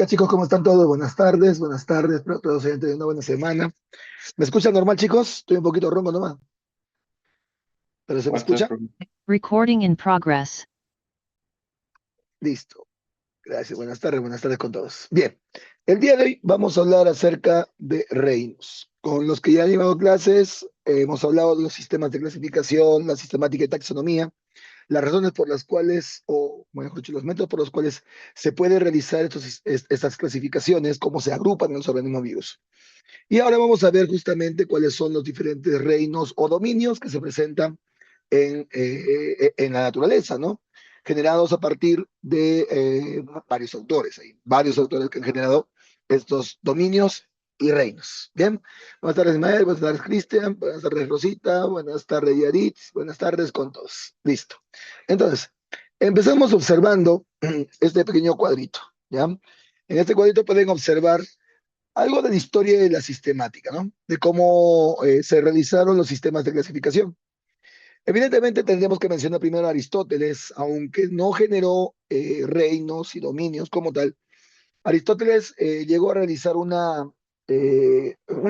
chicas, chicos, ¿cómo están todos? Buenas tardes, espero todos hayan tenido una buena semana. ¿Me escuchan normal, chicos? Estoy un poquito ronco nomás, pero ¿se me WhatsApp. escucha? Recording in progress. Listo. Gracias, buenas tardes con todos. Bien, el día de hoy vamos a hablar acerca de reinos. Con los que ya han llevado clases, hemos hablado de los sistemas de clasificación, la sistemática y taxonomía, las razones por las cuales, o mejor dicho, los métodos por los cuales se puede realizar estas clasificaciones, cómo se agrupan en los organismos vivos. Y ahora vamos a ver justamente cuáles son los diferentes reinos o dominios que se presentan en la naturaleza, ¿no? Generados a partir de varios autores. Hay varios autores que han generado estos dominios y reinos. Bien, buenas tardes Ismael, buenas tardes Cristian, buenas tardes Rosita, buenas tardes Yaritz, buenas tardes con todos. Listo. Entonces, empezamos observando este pequeño cuadrito, ¿ya? En este cuadrito pueden observar algo de la historia de la sistemática, ¿no? De cómo se realizaron los sistemas de clasificación. Evidentemente tendríamos que mencionar primero a Aristóteles, aunque no generó reinos y dominios como tal. Aristóteles llegó a realizar una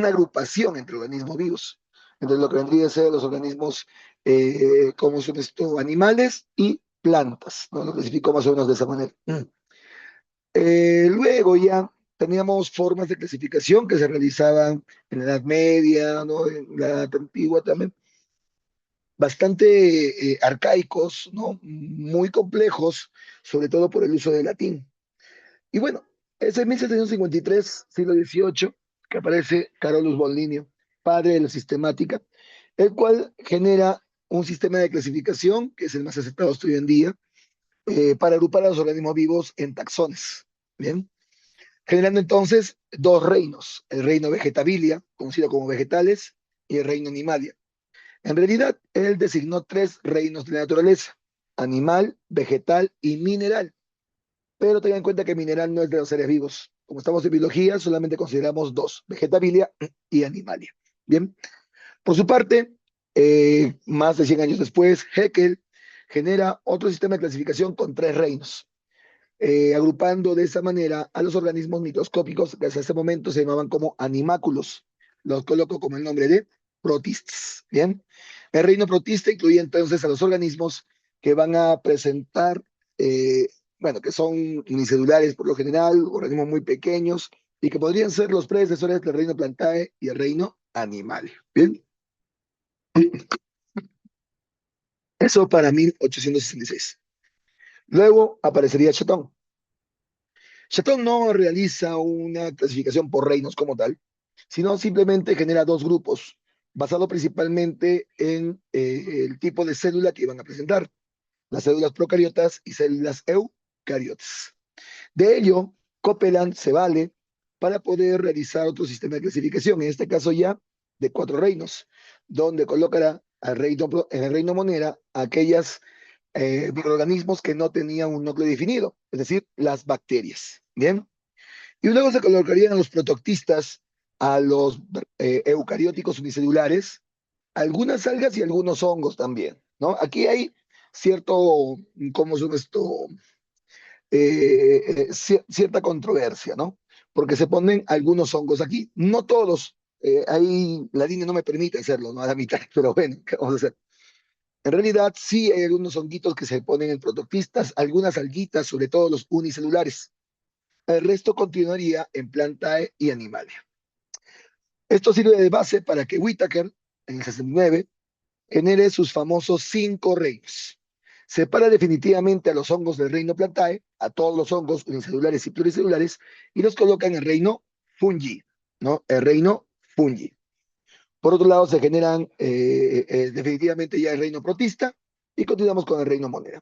agrupación entre organismos vivos, entre lo que vendría a ser los organismos como son estos animales y plantas, ¿no? Lo clasificó más o menos de esa manera. Luego ya teníamos formas de clasificación que se realizaban en la Edad Media, ¿no? En la Edad Antigua también, bastante arcaicos, ¿no? Muy complejos, sobre todo por el uso del latín. Y bueno, es en 1753, siglo XVIII, que aparece Carolus von Linneo, padre de la sistemática, el cual genera un sistema de clasificación, que es el más aceptado hasta hoy en día, para agrupar a los organismos vivos en taxones. Bien, generando entonces dos reinos, el reino vegetabilia, conocido como vegetales, y el reino animalia. En realidad, él designó tres reinos de la naturaleza, animal, vegetal y mineral, pero tengan en cuenta que mineral no es de los seres vivos. Como estamos en biología, solamente consideramos dos, vegetabilia y animalia. Bien, por su parte, más de 100 años después, Haeckel genera otro sistema de clasificación con tres reinos, agrupando de esa manera a los organismos microscópicos que hasta ese momento se llamaban como animáculos. Los coloco como el nombre de protistas. Bien, el reino protista incluye entonces a los organismos que van a presentar, eh, bueno, que son unicelulares por lo general, organismos muy pequeños y que podrían ser los predecesores del reino plantae y el reino animal. Bien, eso para 1866. Luego aparecería Chatón. Chatón no realiza una clasificación por reinos como tal, sino simplemente genera dos grupos, basado principalmente en el tipo de célula que iban a presentar, las células procariotas y células eucariotas. De ello, Copeland se vale para poder realizar otro sistema de clasificación, en este caso ya de cuatro reinos, donde colocará en el reino monera aquellas microorganismos que no tenían un núcleo definido, es decir, las bacterias. Bien, y luego se colocarían a los protoctistas, a los eucarióticos unicelulares, algunas algas y algunos hongos también, ¿no? Aquí hay cierto, ¿cómo se llama esto? Cierta controversia, ¿no? Porque se ponen algunos hongos aquí, no todos, ahí la línea no me permite hacerlo, ¿no? A la mitad, pero bueno, ¿qué vamos a hacer? En realidad sí hay algunos honguitos que se ponen en protoctistas, algunas alguitas, sobre todo los unicelulares. El resto continuaría en Plantae y Animalia. Esto sirve de base para que Whittaker, en el 69, genere sus famosos cinco reinos. Separa definitivamente a los hongos del reino Plantae, a todos los hongos unicelulares y pluricelulares, y los coloca en el reino Fungi, ¿no? El reino Fungi. Por otro lado, se generan definitivamente ya el reino protista y continuamos con el reino moneda.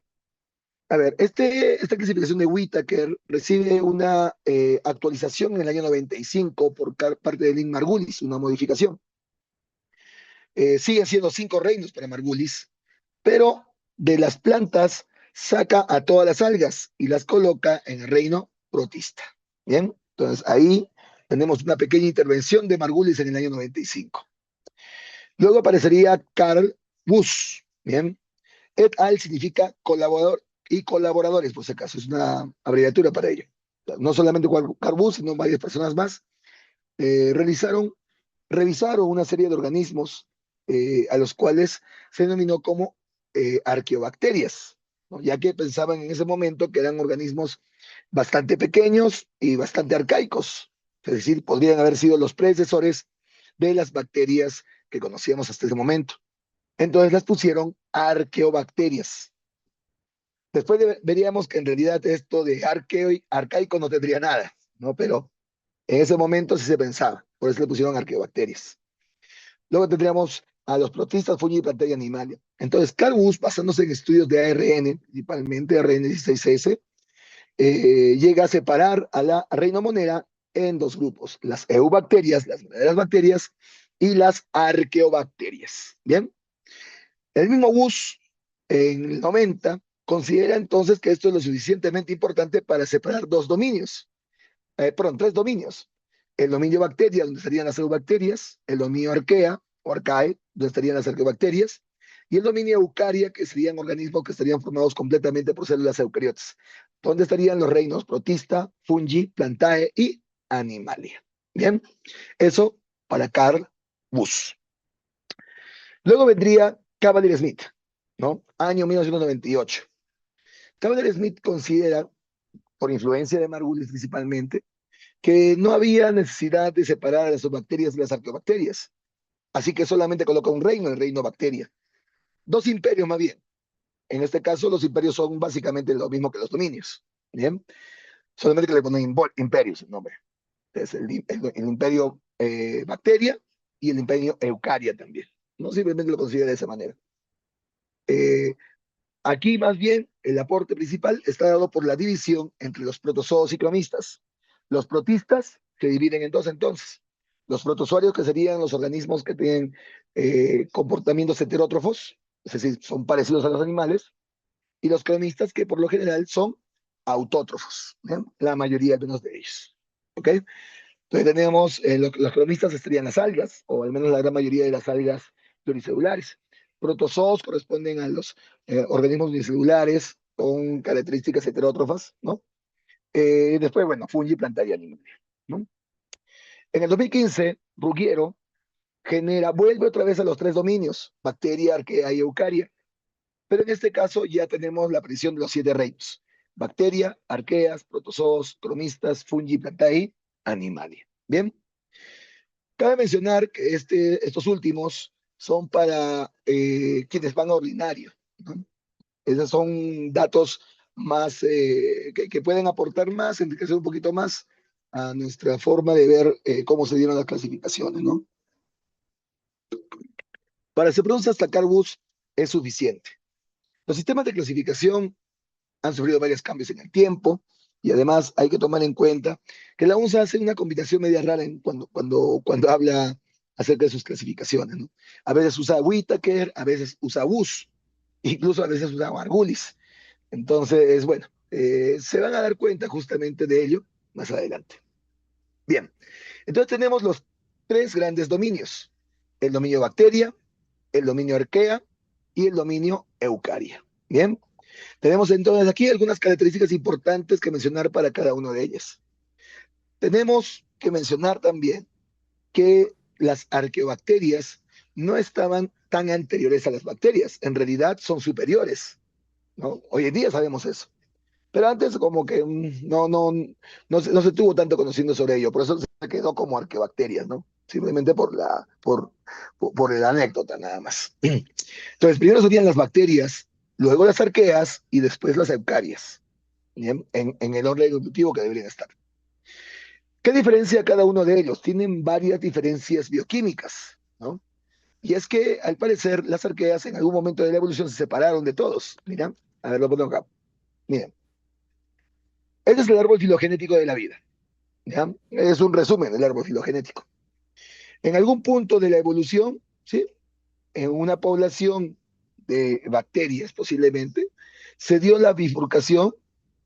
A ver, esta clasificación de Whittaker recibe una actualización en el año 95 por parte de Lynn Margulis, una modificación. Siguen siendo cinco reinos para Margulis, pero de las plantas saca a todas las algas y las coloca en el reino protista. Bien, entonces ahí tenemos una pequeña intervención de Margulis en el año 95. Luego aparecería Carl Busch. Bien, et al significa colaborador y colaboradores, por si acaso, es una abreviatura para ello. no solamente Carl Wood, sino varias personas más, revisaron una serie de organismos a los cuales se denominó como arqueobacterias, ¿no? Ya que pensaban en ese momento que eran organismos bastante pequeños y bastante arcaicos, es decir, podrían haber sido los predecesores de las bacterias que conocíamos hasta ese momento. Entonces las pusieron arqueobacterias. Después veríamos que en realidad esto de arqueo y arcaico no tendría nada, ¿no? Pero en ese momento sí se pensaba, por eso le pusieron arqueobacterias. Luego tendríamos a los protistas, fungi, plantae y animalia. Entonces, Carl Wood, basándose en estudios de ARN, principalmente ARN16S, llega a separar a la reina monera en dos grupos, las eubacterias, las verdaderas bacterias, y las arqueobacterias. Bien, el mismo Wood, en el 90, considera entonces que esto es lo suficientemente importante para separar dos dominios, perdón, tres dominios. El dominio bacteria, donde estarían las eubacterias, el dominio arquea o arcae, donde estarían las arqueobacterias, y el dominio eucaria, que serían organismos que estarían formados completamente por células eucariotas, donde estarían los reinos protista, fungi, plantae y animalia. Bien, eso para Carl Wood. Luego vendría Cavalier-Smith, ¿no? Año 1998. Cavalier-Smith considera, por influencia de Margulis principalmente, que no había necesidad de separar a las bacterias de las arqueobacterias. Así que solamente coloca un reino, el reino bacteria. Dos imperios más bien. En este caso, los imperios son básicamente lo mismo que los dominios. ¿Bien? Solamente que le ponen imperios el nombre. Es el imperio bacteria y el imperio eucaria también. No simplemente lo considera de esa manera. Eh, Aquí más bien el aporte principal está dado por la división entre los protozoos y cromistas. Los protistas se dividen en dos entonces. Los protozoarios, que serían los organismos que tienen comportamientos heterótrofos, es decir, son parecidos a los animales, y los cromistas, que por lo general son autótrofos, ¿bien? La mayoría de menos de ellos. ¿Ok? Entonces tenemos, los cronistas estarían las algas, o al menos la gran mayoría de las algas pluricelulares. Protozoos corresponden a los organismos unicelulares con características heterótrofas, ¿no? Después, bueno, fungi, plantae y animal, ¿no? En el 2015, Ruggiero vuelve otra vez a los tres dominios, bacteria, arquea y eucaria, pero en este caso ya tenemos la aparición de los siete reinos, bacteria, arqueas, protozoos, cromistas, fungi, plantae, animalia. Bien, cabe mencionar que estos últimos son para quienes van a ordinario, ¿no? Esos son datos más que pueden aportar más, enriquecer un poquito más a nuestra forma de ver cómo se dieron las clasificaciones, ¿no? Para se pronuncia hasta Carl Wood es suficiente. Los sistemas de clasificación han sufrido varios cambios en el tiempo y además hay que tomar en cuenta que la UNSA hace una combinación media rara cuando habla acerca de sus clasificaciones, ¿no? A veces usa Whittaker, a veces usa Bus, incluso a veces usa Margulis. Entonces, bueno, se van a dar cuenta justamente de ello más adelante. Bien, entonces tenemos los tres grandes dominios, el dominio bacteria, el dominio arquea y el dominio eucaria. Bien, tenemos entonces aquí algunas características importantes que mencionar para cada una de ellas. Tenemos que mencionar también que las arqueobacterias no estaban tan anteriores a las bacterias, en realidad son superiores, ¿no? Hoy en día sabemos eso. Pero antes como que no se tuvo tanto conocimiento sobre ello, por eso se quedó como arqueobacterias, ¿no? Simplemente por la anécdota nada más. Entonces, primero serían las bacterias, luego las arqueas y después las eucarias, ¿bien? En el orden evolutivo que deberían estar. ¿Qué diferencia cada uno de ellos? Tienen varias diferencias bioquímicas, ¿no? Y es que, al parecer, las arqueas en algún momento de la evolución se separaron de todos. Mira, a ver, lo pongo acá. Miren, este es el árbol filogenético de la vida, ¿ya? Es un resumen del árbol filogenético. En algún punto de la evolución, ¿sí? En una población de bacterias posiblemente, se dio la bifurcación,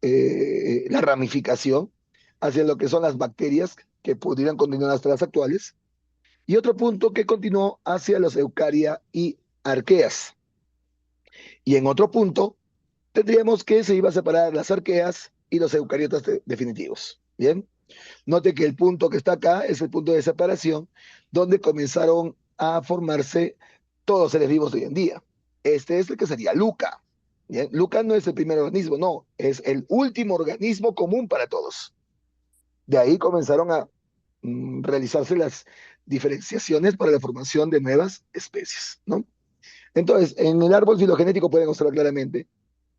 la ramificación hacia lo que son las bacterias que pudieran continuar hasta las actuales, y otro punto que continuó hacia los eucaria y arqueas. Y en otro punto tendríamos que se iba a separar las arqueas y los eucariotas definitivos. Bien, note que el punto que está acá es el punto de separación donde comenzaron a formarse todos los seres vivos de hoy en día. Este es el que sería Luca. Bien, Luca no es el primer organismo, no, es el último organismo común para todos. De ahí comenzaron a realizarse las diferenciaciones para la formación de nuevas especies, ¿no? Entonces, en el árbol filogenético pueden observar claramente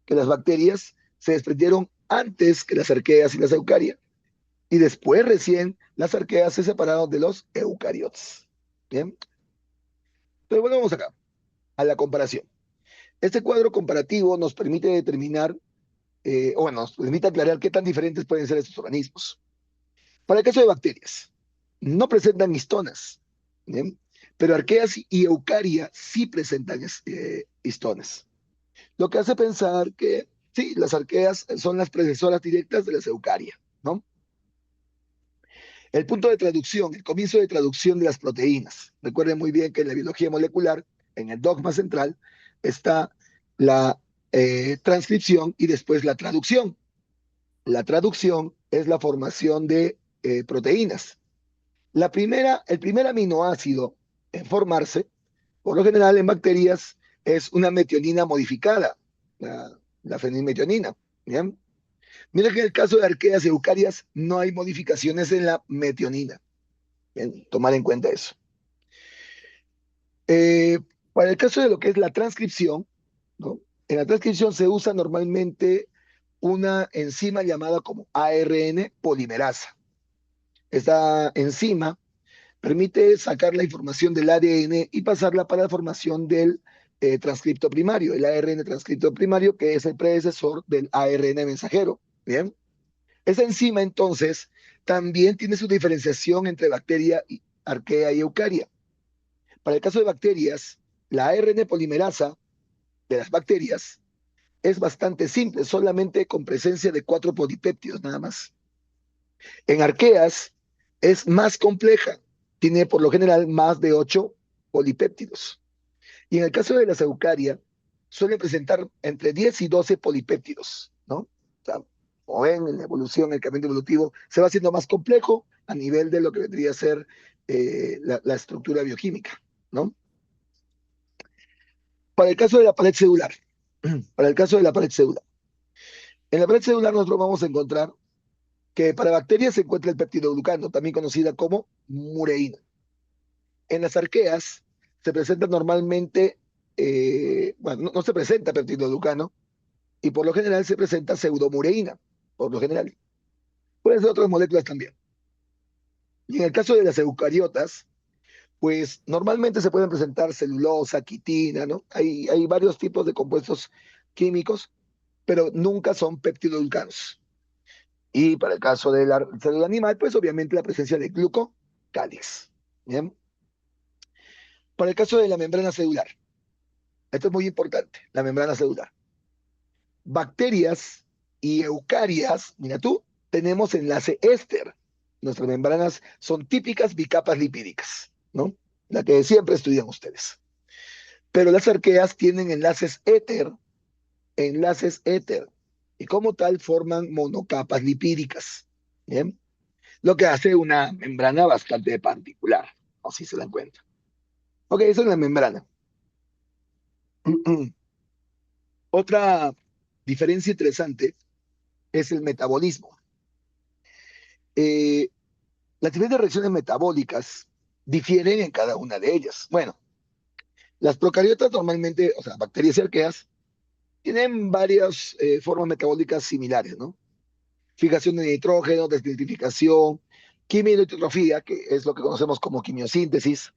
que las bacterias se desprendieron antes que las arqueas y las eucarias, y después recién las arqueas se separaron de los eucariotas. Bien, pero volvemos acá, a la comparación. Este cuadro comparativo nos permite determinar, o bueno, nos permite aclarar qué tan diferentes pueden ser estos organismos. Para el caso de bacterias, no presentan histonas, ¿bien? Pero arqueas y eucaria sí presentan histonas. Lo que hace pensar que sí, las arqueas son las predecesoras directas de las eucarias, ¿no? El punto de traducción, el comienzo de traducción de las proteínas. Recuerden muy bien que en la biología molecular, en el dogma central, está la transcripción y después la traducción. La traducción es la formación de proteínas. El primer aminoácido en formarse, por lo general en bacterias, es una metionina modificada, la fenilmetionina. ¿Bien? Mira que en el caso de arqueas y eucarias no hay modificaciones en la metionina. Bien, tomar en cuenta eso. Eh, para el caso de lo que es la transcripción, ¿no? En la transcripción se usa normalmente una enzima llamada como ARN polimerasa. Esta enzima permite sacar la información del ADN y pasarla para la formación del transcripto primario, el ARN transcripto primario, que es el predecesor del ARN mensajero. Bien, esa enzima entonces también tiene su diferenciación entre bacteria, arquea y eucaria. Para el caso de bacterias, la ARN polimerasa de las bacterias es bastante simple, solamente con presencia de 4 polipéptidos nada más. En arqueas es más compleja, tiene por lo general más de 8 polipéptidos. Y en el caso de las eucarias, suelen presentar entre 10 y 12 polipéptidos, ¿no? O sea, como ven, en la evolución, el cambio evolutivo se va haciendo más complejo a nivel de lo que vendría a ser la estructura bioquímica, ¿no? Para el caso de la pared celular, para el caso de la pared celular, en la pared celular nosotros vamos a encontrar que para bacterias se encuentra el peptidoglucano, también conocida como mureína. En las arqueas se presenta normalmente, bueno, no se presenta peptidoglucano y por lo general se presenta pseudomureína, por lo general. Pueden ser otras moléculas también. Y en el caso de las eucariotas, pues normalmente se pueden presentar celulosa, quitina, ¿no? Hay varios tipos de compuestos químicos, pero nunca son peptidoglucanos. Y para el caso de la célula animal, pues obviamente la presencia de glucocálix. ¿Bien? Para el caso de la membrana celular, esto es muy importante, la membrana celular. Bacterias y eucarias, mira tú, tenemos enlace éster. Nuestras membranas son típicas bicapas lipídicas, ¿no? La que siempre estudian ustedes. Pero las arqueas tienen enlaces éter, y como tal forman monocapas lipídicas. ¿Bien? Lo que hace una membrana bastante particular, así se dan cuenta. Ok, eso es la membrana. Otra diferencia interesante es el metabolismo. Eh, las diferentes reacciones metabólicas difieren en cada una de ellas. Bueno, las procariotas normalmente, o sea, bacterias y arqueas, tienen varias formas metabólicas similares, ¿no? Fijación de nitrógeno, desnitrificación, quimiohidratrofía, que es lo que conocemos como quimiosíntesis,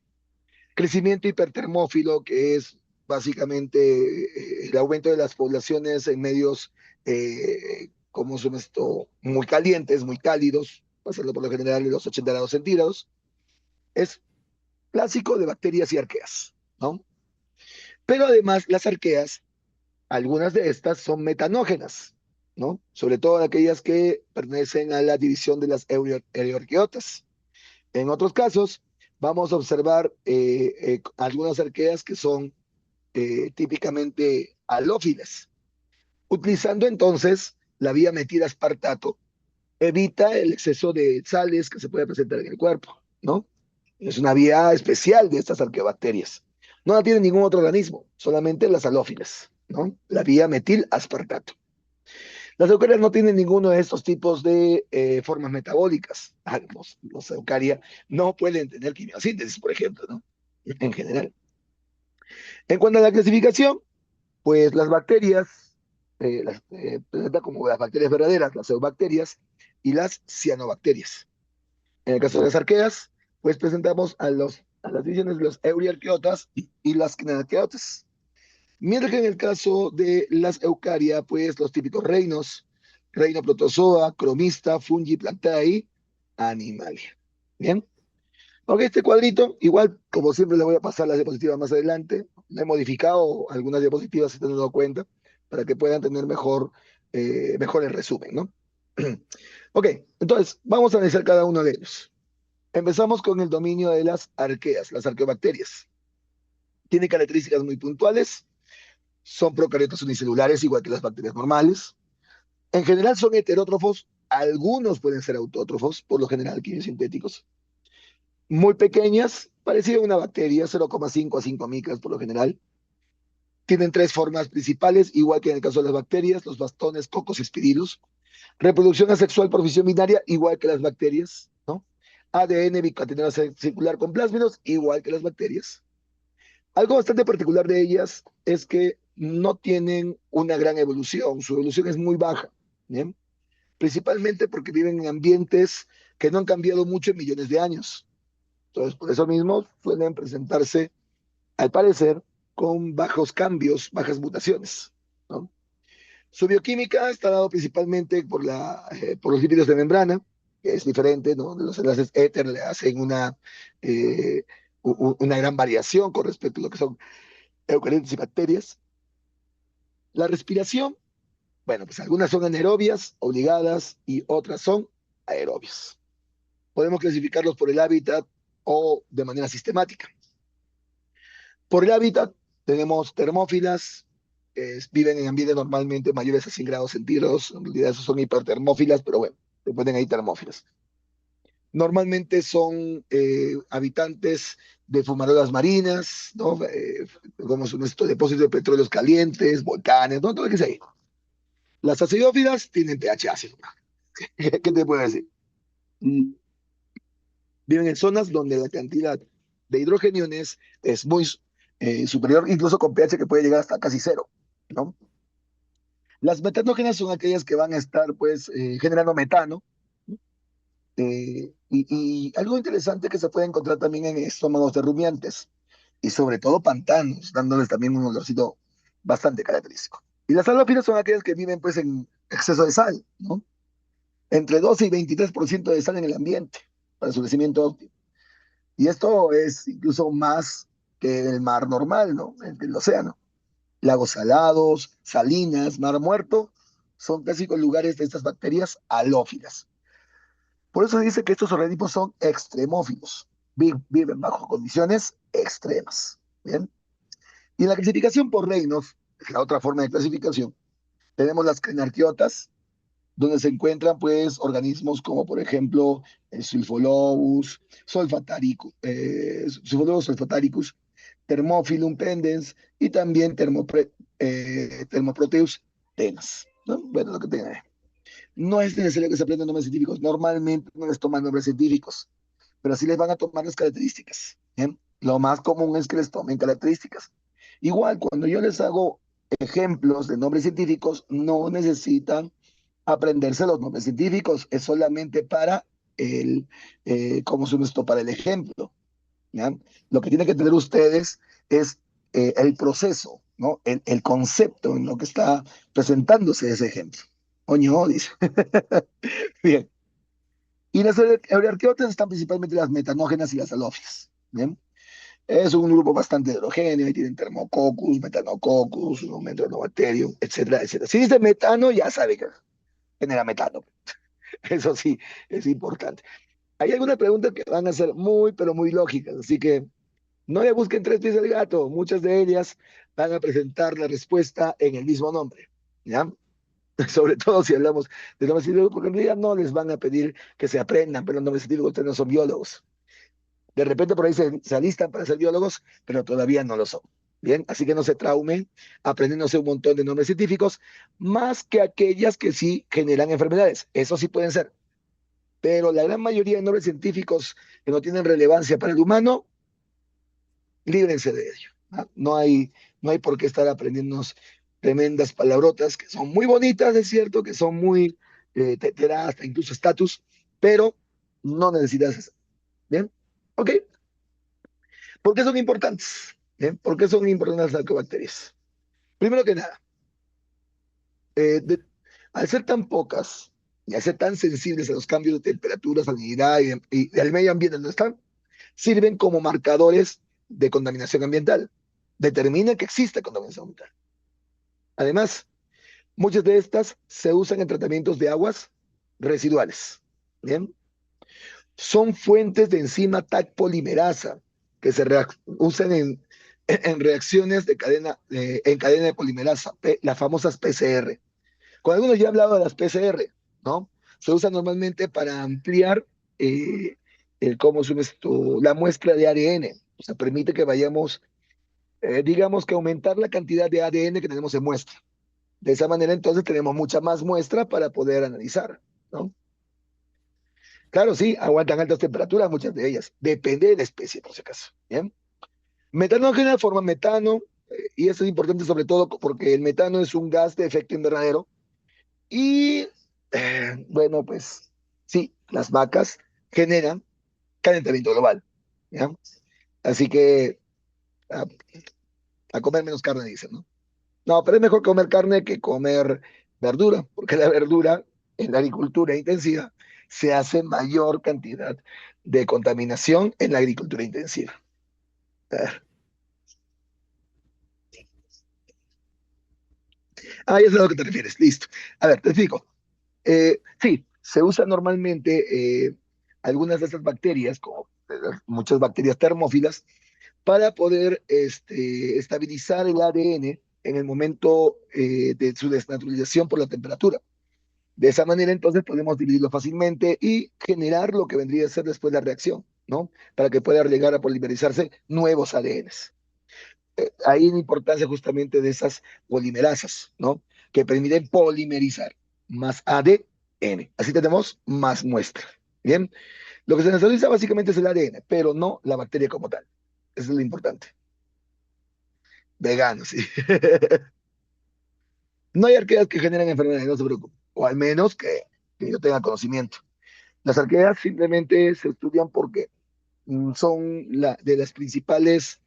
crecimiento hipertermófilo, que es básicamente el aumento de las poblaciones en medios, como son esto, muy calientes, muy cálidos, pasando por lo general de los 80 grados centígrados. Es clásico de bacterias y arqueas, ¿no? Pero además las arqueas, algunas de estas son metanógenas, ¿no? Sobre todo aquellas que pertenecen a la división de las euarqueotas. En otros casos, vamos a observar algunas arqueas que son típicamente halófilas, utilizando entonces la vía metil-aspartato evita el exceso de sales que se puede presentar en el cuerpo, ¿no? Es una vía especial de estas arqueobacterias. No la tiene ningún otro organismo, solamente las halófilas, ¿no? La vía metil-aspartato. Las eucarias no tienen ninguno de estos tipos de formas metabólicas. Los eucarias no pueden tener quimiosíntesis, por ejemplo, ¿no? En general. En cuanto a la clasificación, pues las bacterias, presenta como las bacterias verdaderas, las eubacterias y las cianobacterias. En el caso de las arqueas, pues presentamos a las divisiones de los euriarqueotas y las cnarqueotas. Mientras que en el caso de las eucarias, pues los típicos reinos, reino protozoa, cromista, fungi, plantae, animalia. Bien. Ok, este cuadrito, igual, como siempre, le voy a pasar las diapositivas más adelante. Le he modificado algunas diapositivas, si te han dado cuenta, para que puedan tener mejor el resumen, ¿no? Ok, entonces, vamos a analizar cada uno de ellos. Empezamos con el dominio de las arqueas, las arqueobacterias. Tiene características muy puntuales, son procariotas unicelulares, igual que las bacterias normales. En general son heterótrofos, algunos pueden ser autótrofos, por lo general quimiosintéticos. Muy pequeñas, parecido a una bacteria, 0,5 a 5 micras por lo general. Tienen tres formas principales, igual que en el caso de las bacterias, los bastones, cocos y espirilus. Reproducción asexual por fisión binaria, igual que las bacterias, ¿no? ADN bicatenado circular con plásmidos, igual que las bacterias. Algo bastante particular de ellas es que no tienen una gran evolución, su evolución es muy baja, ¿bien? Principalmente porque viven en ambientes que no han cambiado mucho en millones de años. Entonces, por eso mismo suelen presentarse, al parecer, con bajos cambios, bajas mutaciones, ¿no? Su bioquímica está dado principalmente por los lípidos de membrana, que es diferente, ¿no? Los enlaces éter le hacen eh, una gran variación con respecto a lo que son eucariotas y bacterias. La respiración, bueno, pues algunas son anaerobias obligadas y otras son aerobias. Podemos clasificarlos por el hábitat o de manera sistemática. Por el hábitat tenemos termófilas, viven en ambientes normalmente mayores a 100 grados centígrados, en realidad esos son hipertermófilas, pero bueno, se pueden ahí termófilas. Normalmente son habitantes de fumarolas marinas, ¿no? Como son estos depósitos de petróleos calientes, volcanes, ¿no? Todo lo que sea ahí. Las acidófilas tienen pH ácido. ¿Qué te puedo decir? Mm, Viven en zonas donde la cantidad de hidrogeniones es muy superior, incluso con pH que puede llegar hasta casi cero, ¿no? Las metanógenas son aquellas que van a estar, pues, generando metano. Y algo interesante que se puede encontrar también en estómagos de rumiantes y sobre todo pantanos, dándoles también un olorcito bastante característico. Y las halófilas son aquellas que viven, pues, en exceso de sal, ¿no? Entre 12 y 23% de sal en el ambiente para su crecimiento óptimo. Y esto es incluso más que el mar normal, ¿no? El océano. Lagos salados, salinas, mar muerto, son clásicos lugares de estas bacterias halófilas. Por eso se dice que estos organismos son extremófilos, viven bajo condiciones extremas. ¿Bien? Y en la clasificación por reinos, es la otra forma de clasificación, tenemos las crenarquiotas, donde se encuentran pues organismos como por ejemplo el Sulfolobus solfataricus, Thermophilum pendens y también Thermoproteus tenas, ¿no? Bueno, lo que tengan ahí. No es necesario que se aprendan nombres científicos, normalmente no les toman nombres científicos, pero sí les van a tomar las características. ¿Bien? Lo más común es que les tomen características. Igual, cuando yo les hago ejemplos de nombres científicos, no necesitan aprenderse los nombres científicos, es solamente para ¿cómo se esto? Para el ejemplo. ¿Ya? Lo que tienen que tener ustedes es el proceso, ¿no? El concepto en lo que está presentándose ese ejemplo. Oño, dice. Bien. Y las eukariotas están principalmente las metanógenas y las halófilas. ¿Bien? Es un grupo bastante heterogéneo, y tienen termococcus, metanococcus, un metronobacterium, etcétera, etcétera. Si dice metano, ya sabe que genera metano. Eso sí, es importante. Hay algunas preguntas que van a ser muy, pero muy lógicas, así que no le busquen tres pies al gato. Muchas de ellas van a presentar la respuesta en el mismo nombre. ¿Ya? Sobre todo si hablamos de nombres científicos, porque en realidad no les van a pedir que se aprendan, pero los nombres científicos ustedes no son biólogos. De repente por ahí se alistan para ser biólogos, pero todavía no lo son. Bien, así que no se traumen aprendiéndose un montón de nombres científicos, más que aquellas que sí generan enfermedades. Eso sí pueden ser. Pero la gran mayoría de nombres científicos que no tienen relevancia para el humano, líbrense de ello. ¿No? No hay por qué estar aprendiendo tremendas palabrotas que son muy bonitas, es cierto, que son muy, te da hasta incluso estatus, pero no necesitas eso. ¿Bien? ¿Ok? ¿Por qué son importantes? ¿Bien? ¿Por qué son importantes las lactobacterias? Primero que nada, eh, de- al ser tan pocas y al ser tan sensibles a los cambios de temperatura, salinidad y al medio ambiente donde están, sirven como marcadores de contaminación ambiental. Determina que existe contaminación ambiental. Además, muchas de estas se usan en tratamientos de aguas residuales. Bien, son fuentes de enzima TAC polimerasa que usan en reacciones en cadena de polimerasa, las famosas PCR. Con algunos ya he hablado de las PCR, ¿no? Se usan normalmente para ampliar eh, cómo se llama esto, la muestra de ADN. O sea, permite que vayamos, digamos que aumentar la cantidad de ADN que tenemos en muestra. De esa manera, entonces, tenemos mucha más muestra para poder analizar, ¿no? Claro, sí, aguantan altas temperaturas, muchas de ellas. Depende de la especie, por si acaso. ¿Bien? Metano genera forma metano, y eso es importante sobre todo porque el metano es un gas de efecto invernadero. Y bueno, pues sí, las vacas generan calentamiento global. ¿Ya? Así que a, a comer menos carne, dicen, ¿no? No, pero es mejor comer carne que comer verdura, porque la verdura en la agricultura intensiva se hace mayor cantidad de contaminación en la agricultura intensiva. A ver. Ah, ya sé a lo que te refieres, listo. A ver, te explico. Sí, se usa normalmente algunas de estas bacterias, como muchas bacterias termófilas, para poder estabilizar el ADN en el momento de su desnaturalización por la temperatura. De esa manera, entonces, podemos dividirlo fácilmente y generar lo que vendría a ser después la reacción, ¿no? Para que pueda llegar a polimerizarse nuevos ADNs. Ahí la importancia justamente de esas polimerasas, ¿no? Que permiten polimerizar más ADN. Así tenemos más muestra. Bien, lo que se naturaliza básicamente es el ADN, pero no la bacteria como tal. Eso es lo importante. Vegano, sí. No hay arqueas que generen enfermedades, no se preocupen. O al menos que yo tenga conocimiento. Las arqueas simplemente se estudian porque son de las principales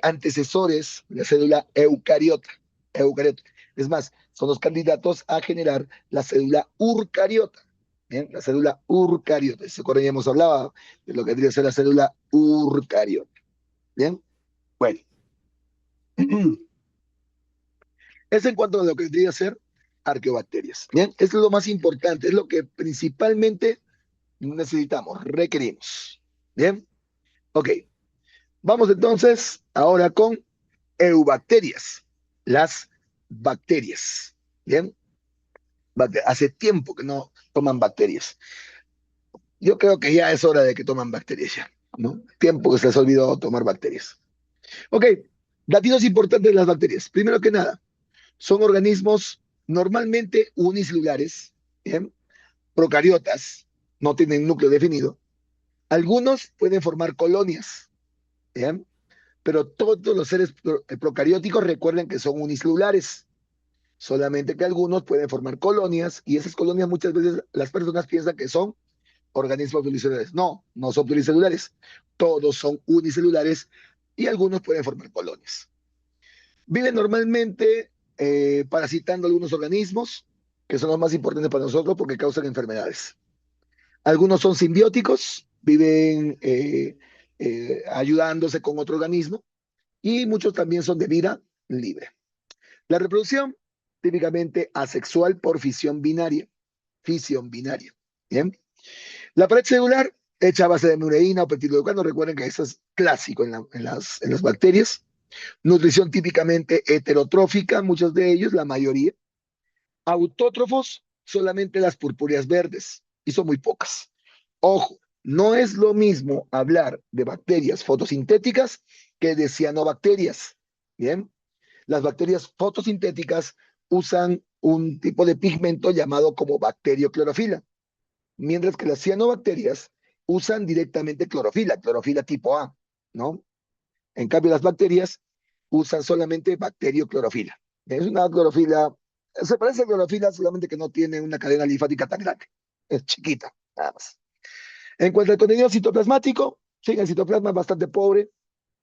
antecesores de la célula eucariota. Eucariota. Es más, son los candidatos a generar la célula urcariota. ¿Bien? La célula urcariota. ¿Se acuerdan? Ya hemos hablado de lo que tendría que ser la célula urcariota. ¿Bien? Bueno. Es en cuanto a lo que tendría que ser arqueobacterias. Bien, esto es lo más importante, es lo que principalmente necesitamos, requerimos. Bien, ok. Vamos entonces ahora con eubacterias, las bacterias. Bien, hace tiempo que no toman bacterias. Yo creo que ya es hora de que toman bacterias ya, ¿no? Tiempo que se les ha olvidado tomar bacterias. Ok, datos importantes de las bacterias. Primero que nada, son organismos normalmente unicelulares, ¿bien? Procariotas, no tienen núcleo definido. Algunos pueden formar colonias, ¿bien? Pero todos los seres procarióticos recuerden que son unicelulares, solamente que algunos pueden formar colonias y esas colonias muchas veces las personas piensan que son organismos pluricelulares. No, no son pluricelulares, todos son unicelulares y algunos pueden formar colonias. Viven normalmente parasitando algunos organismos, que son los más importantes para nosotros porque causan enfermedades. Algunos son simbióticos, viven ayudándose con otro organismo, y muchos también son de vida libre. La reproducción, típicamente asexual por fisión binaria. Fisión binaria. Bien. La pared celular, hecha a base de mureína o peptidoglucano, recuerden que eso es clásico en las bacterias. Nutrición típicamente heterotrófica, muchos de ellos, la mayoría. Autótrofos, solamente las purpúreas verdes, y son muy pocas. Ojo, no es lo mismo hablar de bacterias fotosintéticas que de cianobacterias. Bien, las bacterias fotosintéticas usan un tipo de pigmento llamado como bacterioclorofila, mientras que las cianobacterias usan directamente clorofila, clorofila tipo A, ¿no? En cambio, las bacterias usan solamente bacterioclorofila. Es una clorofila, se parece a clorofila, solamente que no tiene una cadena linfática tan grande. Es chiquita, nada más. En cuanto al contenido citoplasmático, sí, el citoplasma es bastante pobre.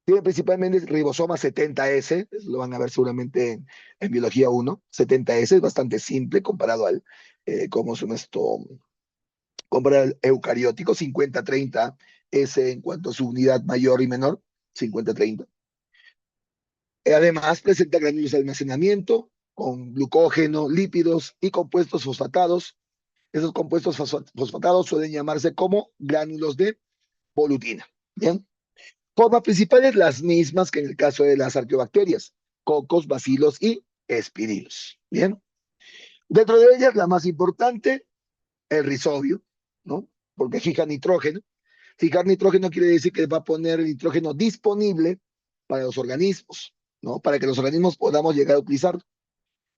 Tiene principalmente ribosoma 70S, eso lo van a ver seguramente en biología 1. 70S es bastante simple comparado al, ¿cómo son esto? Comparado al eucariótico, 50-30S en cuanto a su unidad mayor y menor, 50-30. Además, presenta gránulos de almacenamiento con glucógeno, lípidos y compuestos fosfatados. Esos compuestos fosfatados suelen llamarse como gránulos de volutina. Bien. Formas principales las mismas que en el caso de las arqueobacterias, cocos, bacilos y espirilos. Bien. Dentro de ellas, la más importante, el rizobio, ¿no? Porque fija nitrógeno. Fijar nitrógeno quiere decir que va a poner el nitrógeno disponible para los organismos, ¿no? Para que los organismos podamos llegar a utilizarlo.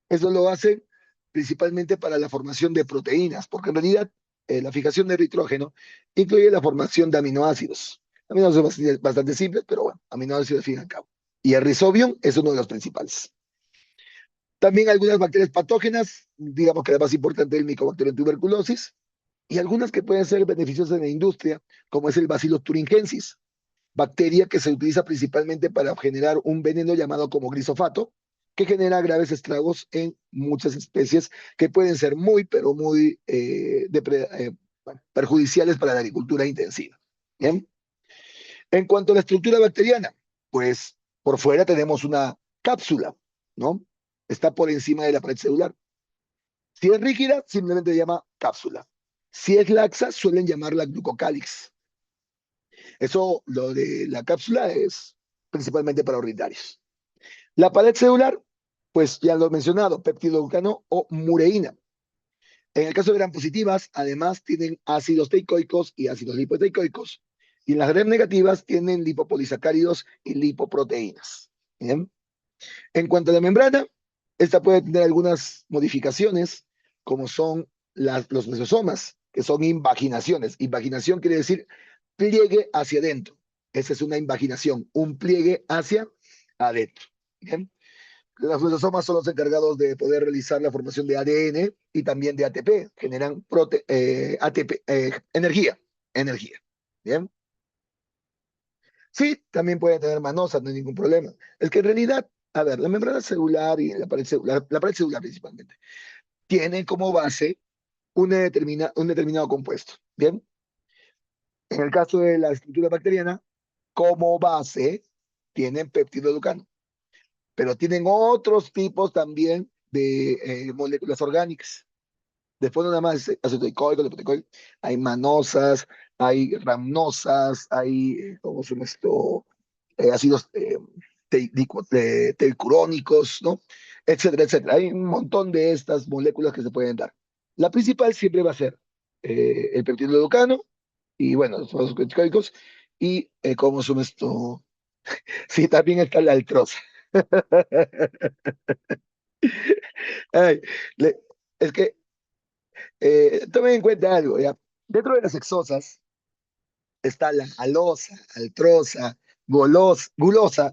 Eso lo hace principalmente para la formación de proteínas, porque en realidad la fijación de nitrógeno incluye la formación de aminoácidos. Aminoácidos bastante simples, pero bueno, aminoácidos al fin y al cabo. Y el rizobium es uno de los principales. También algunas bacterias patógenas, digamos que la más importante es el Mycobacterium tuberculosis, y algunas que pueden ser beneficiosas en la industria, como es el Bacillus thuringiensis, bacteria que se utiliza principalmente para generar un veneno llamado como glisofato, que genera graves estragos en muchas especies que pueden ser muy, pero muy bueno, perjudiciales para la agricultura intensiva. ¿Bien? En cuanto a la estructura bacteriana, pues por fuera tenemos una cápsula, ¿no? Está por encima de la pared celular. Si es rígida, simplemente se llama cápsula. Si es laxa, suelen llamarla glucocálix. Eso, lo de la cápsula es principalmente para urinarios. La pared celular, pues ya lo he mencionado, peptidoglucano o mureína. En el caso de gram positivas, además tienen ácidos teicoicos y ácidos lipoteicoicos. Y en las gram negativas tienen lipopolisacáridos y lipoproteínas. ¿Bien? En cuanto a la membrana, esta puede tener algunas modificaciones, como son los mesosomas, que son invaginaciones. Invaginación quiere decir pliegue hacia adentro. Esa es una invaginación, un pliegue hacia adentro. ¿Bien? Los mesosomas son los encargados de poder realizar la formación de ADN y también de ATP, generan ATP, energía. ¿Bien? Sí, también puede tener manosas, no hay ningún problema. Es que en realidad, a ver, la membrana celular y la pared celular principalmente, tiene como base un determinado compuesto. Bien, en el caso de la estructura bacteriana, como base tienen peptidoglucano, pero tienen otros tipos también de moléculas orgánicas. Después no nada más acetoicoico, lipoicoico, hay manosas, hay ramnosas, hay, ¿cómo se llama esto? Ácidos teicurónicos, ¿no? Etcétera, etcétera. Hay un montón de estas moléculas que se pueden dar. La principal siempre va a ser el peptidoglucano y, bueno, los ácidos teicoicos y, ¿cómo se llama esto? Sí, también está la altrosa. Ay, le- es que tomen en cuenta algo, ¿ya? Dentro de las exosas está la alosa, altrosa, gulosa,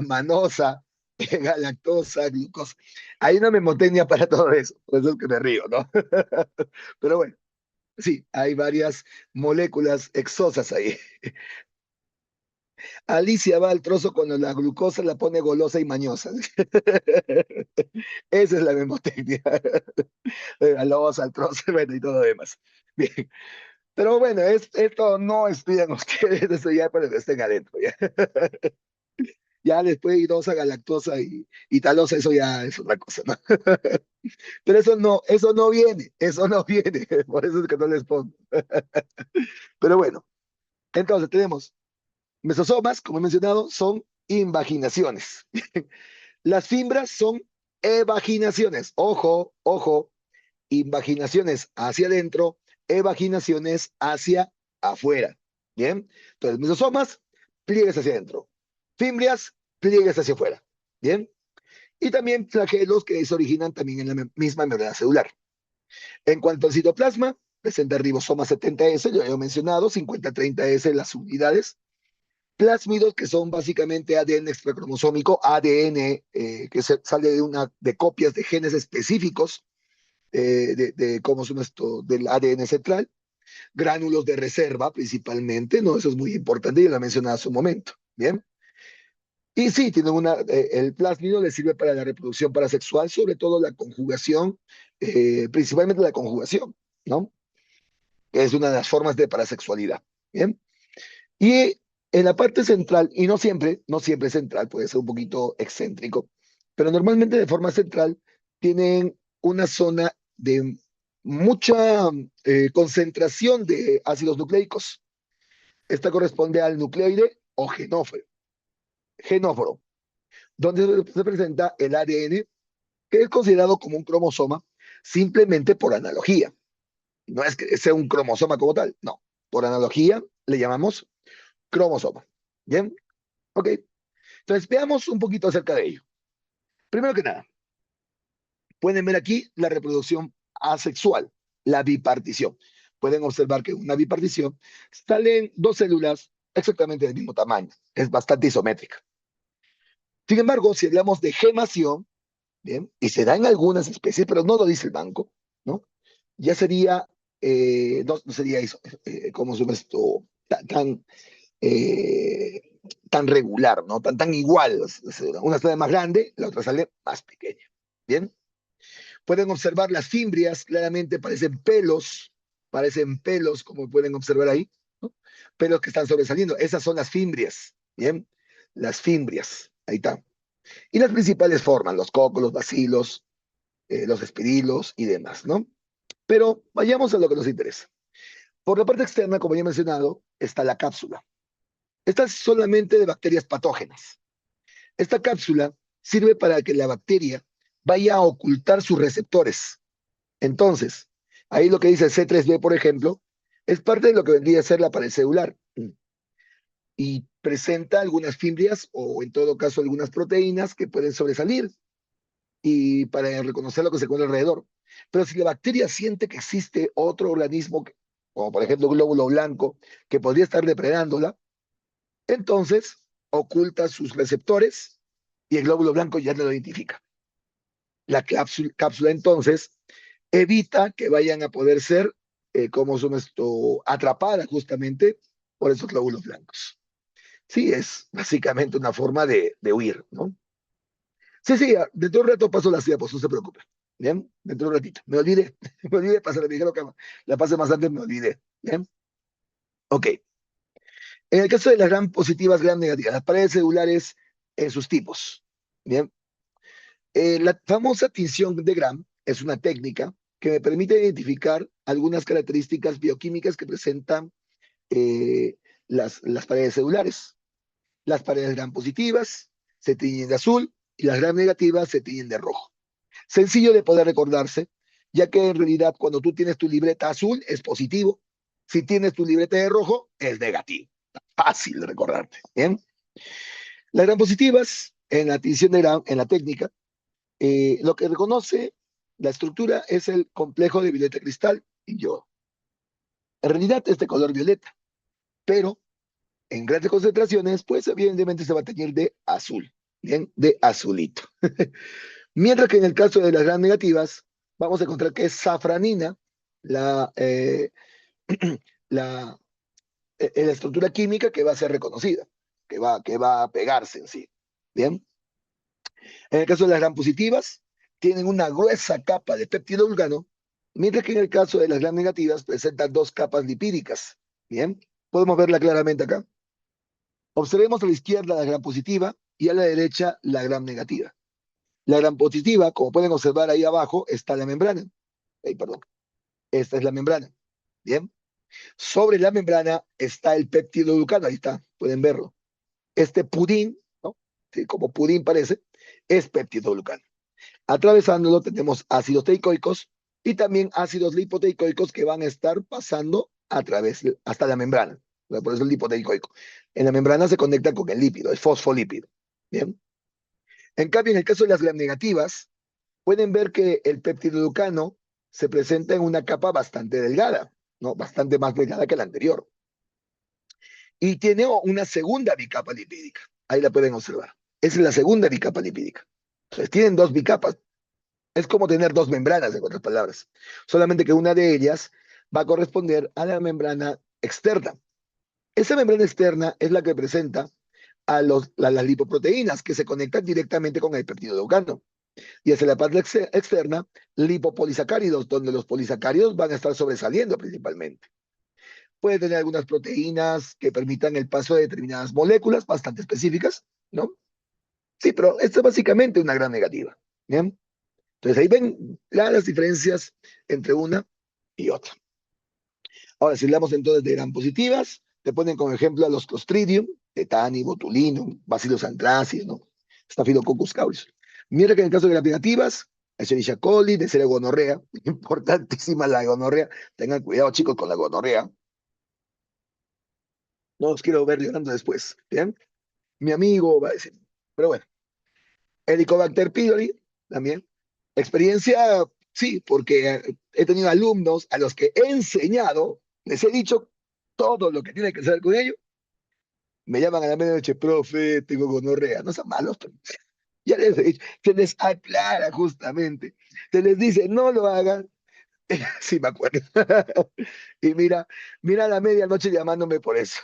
manosa, galactosa, glucosa. Hay una memotecnia para todo eso, por eso es que me río, ¿no? Pero bueno, sí, hay varias moléculas exosas ahí. Alicia va al trozo cuando la glucosa la pone golosa y mañosa. Esa es la memotecnia. Alosa, al trozo, bueno, y todo lo demás. Bien. Pero bueno, esto no estudian ustedes, eso ya para que estén adentro. Ya, ya después idosa, galactosa y talosa, eso ya es otra cosa, ¿no? Pero eso no viene, por eso es que no les pongo. Pero bueno, entonces tenemos mesosomas, como he mencionado, son invaginaciones. Las fimbras son evaginaciones. Ojo, ojo, invaginaciones hacia adentro, evaginaciones hacia afuera. Bien, entonces mesosomas, pliegues hacia adentro. Fimbrias, pliegues hacia afuera. Bien, y también flagelos que se originan también en la misma membrana celular. En cuanto al citoplasma, presenta ribosoma 70S, yo he mencionado, 50-30S las unidades. Plásmidos, que son básicamente ADN extracromosómico, ADN que sale de copias de genes específicos cómo son esto, del ADN central. Gránulos de reserva principalmente, ¿no? Eso es muy importante, yo lo mencioné hace un momento, ¿bien? Y sí, el plásmido le sirve para la reproducción parasexual, sobre todo la conjugación, principalmente la conjugación, ¿no? Que es una de las formas de parasexualidad, ¿bien? Y en la parte central, y no siempre central, puede ser un poquito excéntrico, pero normalmente de forma central tienen una zona de mucha concentración de ácidos nucleicos. Esta corresponde al nucleoide o genóforo, donde se presenta el ADN, que es considerado como un cromosoma simplemente por analogía. No es que sea un cromosoma como tal, no. Por analogía le llamamos cromosoma. ¿Bien? Ok. Entonces veamos un poquito acerca de ello. Primero que nada, pueden ver aquí la reproducción asexual, la bipartición. Pueden observar que en una bipartición salen dos células exactamente del mismo tamaño. Es bastante isométrica. Sin embargo, si hablamos de gemación, ¿bien? Y se da en algunas especies, pero no lo dice el banco, ¿no? Ya sería, no sería eso, como se esto, tan, eh, tan regular, ¿no? Tan igual. Una sale más grande, la otra sale más pequeña. ¿Bien? Pueden observar las fimbrias, claramente parecen pelos, como pueden observar ahí, ¿no? Pelos que están sobresaliendo. Esas son las fimbrias, ¿bien? Las fimbrias, ahí está. Y las principales formas, los cocos, los bacilos, los espirilos y demás, ¿no? Pero vayamos a lo que nos interesa. Por la parte externa, como ya he mencionado, está la cápsula. Esta es solamente de bacterias patógenas. Esta cápsula sirve para que la bacteria vaya a ocultar sus receptores. Entonces, ahí lo que dice el C3b, por ejemplo, es parte de lo que vendría a ser la pared celular y presenta algunas fimbrias o en todo caso algunas proteínas que pueden sobresalir y para reconocer lo que se encuentra alrededor. Pero si la bacteria siente que existe otro organismo, como por ejemplo un glóbulo blanco, que podría estar depredándola, entonces oculta sus receptores y el glóbulo blanco ya no lo identifica. La cápsula entonces evita que vayan a poder ser, como son esto, atrapadas justamente por esos glóbulos blancos. Sí, es básicamente una forma de huir, ¿no? Sí, sí, dentro de un rato paso las diapositivas, no se preocupe. Bien, dentro de un ratito. Me olvidé, me olvidé de pasar, me dijeron que la pase más antes, me olvidé. Bien, ok. En el caso de las gram positivas, gram negativas, las paredes celulares en sus tipos. Bien, la famosa tinción de Gram es una técnica que me permite identificar algunas características bioquímicas que presentan eh, las paredes celulares. Las paredes gram positivas se tiñen de azul y las gram negativas se tiñen de rojo. Sencillo de poder recordarse, ya que en realidad cuando tú tienes tu libreta azul es positivo, si tienes tu libreta de rojo es negativo. Fácil de recordarte. Bien. Las gram positivas en la tinción de Gram, en la técnica, lo que reconoce la estructura es el complejo de violeta cristal y yodo. En realidad es de color violeta, pero en grandes concentraciones, pues evidentemente se va a teñir de azul, bien, de azulito. Mientras que en el caso de las gram negativas, vamos a encontrar que es safranina la, la, la estructura química que va a ser reconocida, que va a pegarse en sí. Bien. En el caso de las gram positivas, tienen una gruesa capa de péptido ulgano, mientras que en el caso de las gram negativas presentan dos capas lipídicas. Bien, podemos verla claramente acá. Observemos a la izquierda la gram positiva y a la derecha la gram negativa. La gram positiva, como pueden observar ahí abajo, está la membrana. Perdón, esta es la membrana. Bien, sobre la membrana está el péptido ulgano, ahí está, pueden verlo. Este pudín, ¿no? Sí, como pudín parece, es péptido ulgano. Atravesándolo tenemos ácidos teicoicos y también ácidos lipoteicoicos que van a estar pasando a través, hasta la membrana. Por eso el lipoteicoico. En la membrana se conecta con el lípido, el fosfolípido. Bien. En cambio, en el caso de las gram negativas, pueden ver que el peptidoglucano se presenta en una capa bastante delgada, ¿no? Bastante más delgada que la anterior. Y tiene una segunda bicapa lipídica. Ahí la pueden observar. Esa es la segunda bicapa lipídica. Entonces, tienen dos bicapas. Es como tener dos membranas, en otras palabras. Solamente que una de ellas va a corresponder a la membrana externa. Esa membrana externa es la que presenta a las lipoproteínas que se conectan directamente con el peptidoglucano. Y hacia la parte externa, lipopolisacáridos, donde los polisacáridos van a estar sobresaliendo principalmente. Puede tener algunas proteínas que permitan el paso de determinadas moléculas bastante específicas, ¿no? Sí, pero esto es básicamente una gran negativa. ¿Bien? Entonces ahí ven las diferencias entre una y otra. Ahora, si hablamos entonces de gran positivas, te ponen como ejemplo a los Clostridium, Tetani, Botulinum, Bacillus anthracis, ¿no? Staphylococcus aureus. Mira que en el caso de las negativas, Escherichia coli, Neisseria gonorrea, importantísima la gonorrea. Tengan cuidado, chicos, con la gonorrea. No los quiero ver llorando después. ¿Bien? Mi amigo va a decir. Pero bueno, Helicobacter pylori también. Experiencia, sí, porque he tenido alumnos a los que he enseñado, les he dicho todo lo que tiene que hacer con ellos. Me llaman a la medianoche, profe, tengo gonorrea. No son malos, pero ya les he dicho, se les aclara justamente. Se les dice, no lo hagan. Sí, me acuerdo. Y mira a la medianoche llamándome por eso.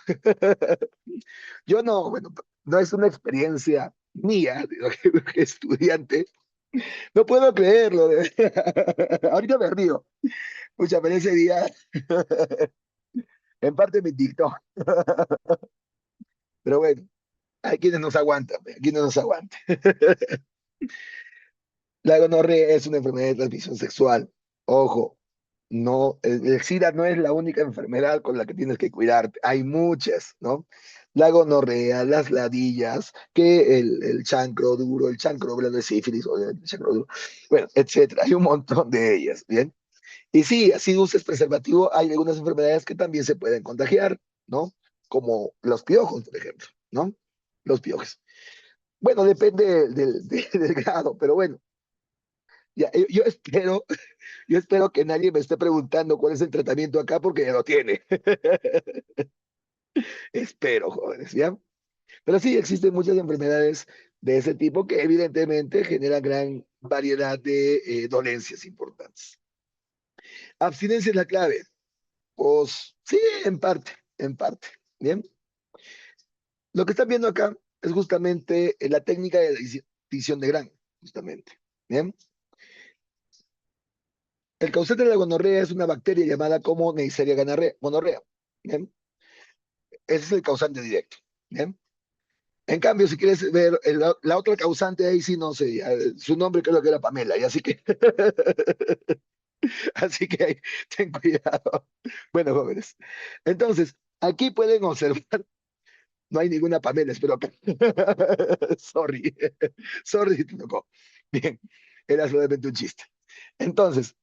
Yo no, bueno, no es una experiencia mía, digo, que estudiante. No puedo creerlo. Ahorita me río. Mucha, pero ese día, en parte me dictó. Pero bueno, hay quienes nos aguantan, hay quienes nos aguantan. La gonorrea es una enfermedad de transmisión sexual. Ojo, no, el SIDA no es la única enfermedad con la que tienes que cuidarte. Hay muchas, ¿no? La gonorrea, las ladillas, que el chancro duro, el chancro blando de sífilis, o el chancro duro, bueno, etcétera. Hay un montón de ellas, ¿bien? Y sí, así uses preservativo, hay algunas enfermedades que también se pueden contagiar, ¿no? Como los piojos, por ejemplo, ¿no? Los piojos. Bueno, depende del grado, pero bueno, ya, yo espero que nadie me esté preguntando cuál es el tratamiento acá porque ya lo tiene. Espero, jóvenes, ¿ya? Pero sí, existen muchas enfermedades de ese tipo que evidentemente generan gran variedad de dolencias importantes. Abstinencia es la clave. Pues sí, en parte, ¿bien? Lo que están viendo acá es justamente la técnica de la tinción de Gram, justamente, ¿bien? El causante de la gonorrea es una bacteria llamada como Neisseria gonorrea, ¿bien? Ese es el causante directo, ¿bien? En cambio, si quieres ver la otra causante, ahí sí no sé, su nombre creo que era Pamela, y así que, así que ahí, ten cuidado. Bueno, jóvenes. Entonces, aquí pueden observar, no hay ninguna Pamela, espero que. Sorry, sorry si te tocó. Bien, era solamente un chiste. Entonces,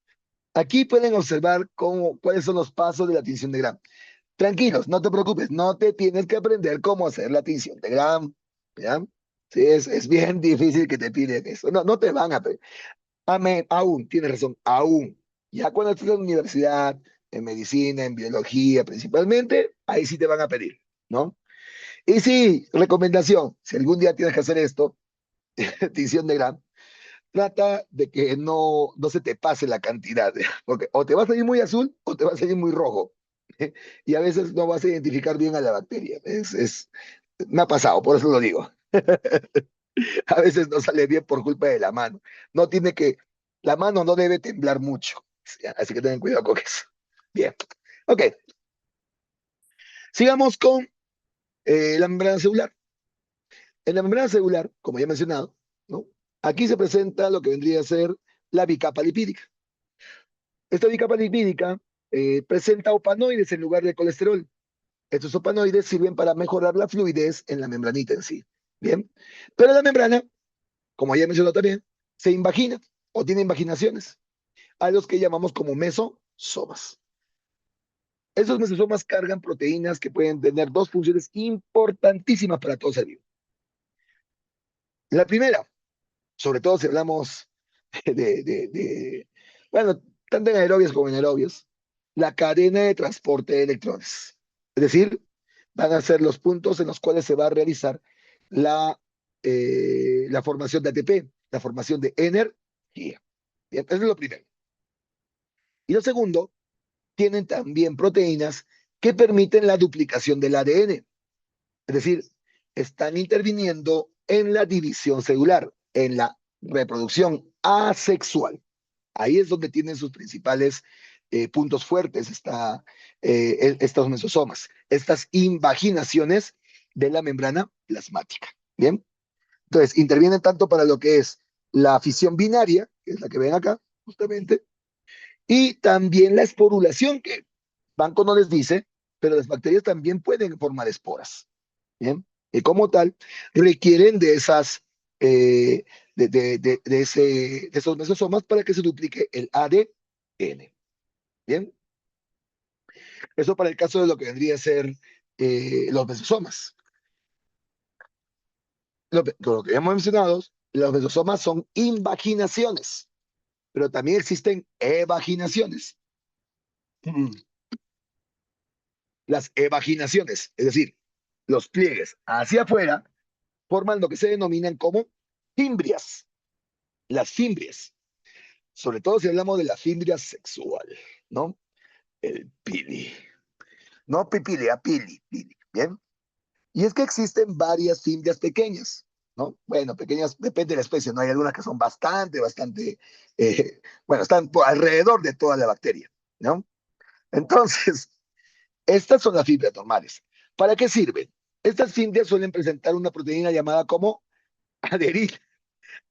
aquí pueden observar cuáles son los pasos de la tinción de Gram. Tranquilos, no te preocupes, no te tienes que aprender cómo hacer la tinción de Gram. ¿Ya? Sí, es bien difícil que te piden eso. No, no te van a pedir. Amén, aún, tienes razón, aún. Ya cuando estés en la universidad, en medicina, en biología principalmente, ahí sí te van a pedir, ¿no? Y sí, recomendación, si algún día tienes que hacer esto, tinción de Gram, trata de que no se te pase la cantidad, porque o te va a salir muy azul o te va a salir muy rojo. Y a veces no vas a identificar bien a la bacteria. Me ha pasado, por eso lo digo. A veces no sale bien por culpa de la mano. No tiene que, la mano no debe temblar mucho. Así que tengan cuidado con eso. Bien. Ok. Sigamos con la membrana celular. En la membrana celular, como ya he mencionado, ¿no? Aquí se presenta lo que vendría a ser la bicapa lipídica. Esta bicapa lipídica presenta opanoides en lugar de colesterol. Estos opanoides sirven para mejorar la fluidez en la membranita en sí. Bien. Pero la membrana, como ya he mencionado también, tiene una se invagina o tiene invaginaciones, a los que llamamos como mesosomas. Esos mesosomas cargan proteínas que pueden tener dos funciones importantísimas para todo ser vivo. La primera, sobre todo si hablamos bueno, tanto en aerobios como en aerobios, la cadena de transporte de electrones. Es decir, van a ser los puntos en los cuales se va a realizar la formación de ATP, la formación de energía. Bien, eso es lo primero. Y lo segundo, tienen también proteínas que permiten la duplicación del ADN. Es decir, están interviniendo en la división celular, en la reproducción asexual. Ahí es donde tienen sus principales puntos fuertes estos mesosomas, estas invaginaciones de la membrana plasmática. Bien, entonces intervienen tanto para lo que es la fisión binaria, que es la que ven acá, justamente, y también la esporulación, que Banco no les dice, pero las bacterias también pueden formar esporas. Bien, y como tal, requieren de esas de esos mesosomas para que se duplique el ADN. Bien, eso para el caso de lo que vendría a ser los mesosomas. Lo que ya hemos mencionado, los mesosomas son invaginaciones, pero también existen evaginaciones. Las evaginaciones, es decir, los pliegues hacia afuera, forman lo que se denominan como fimbrias. Las fimbrias, sobre todo si hablamos de la fimbria sexual, ¿no? El pili. No pipilia, pili, pili. Bien. Y es que existen varias fimbrias pequeñas, ¿no? Bueno, pequeñas, depende de la especie, ¿no? Hay algunas que son bastante, bueno, están por alrededor de toda la bacteria, ¿no? Entonces, estas son las fibras normales. ¿Para qué sirven? Estas fibras suelen presentar una proteína llamada como aderina.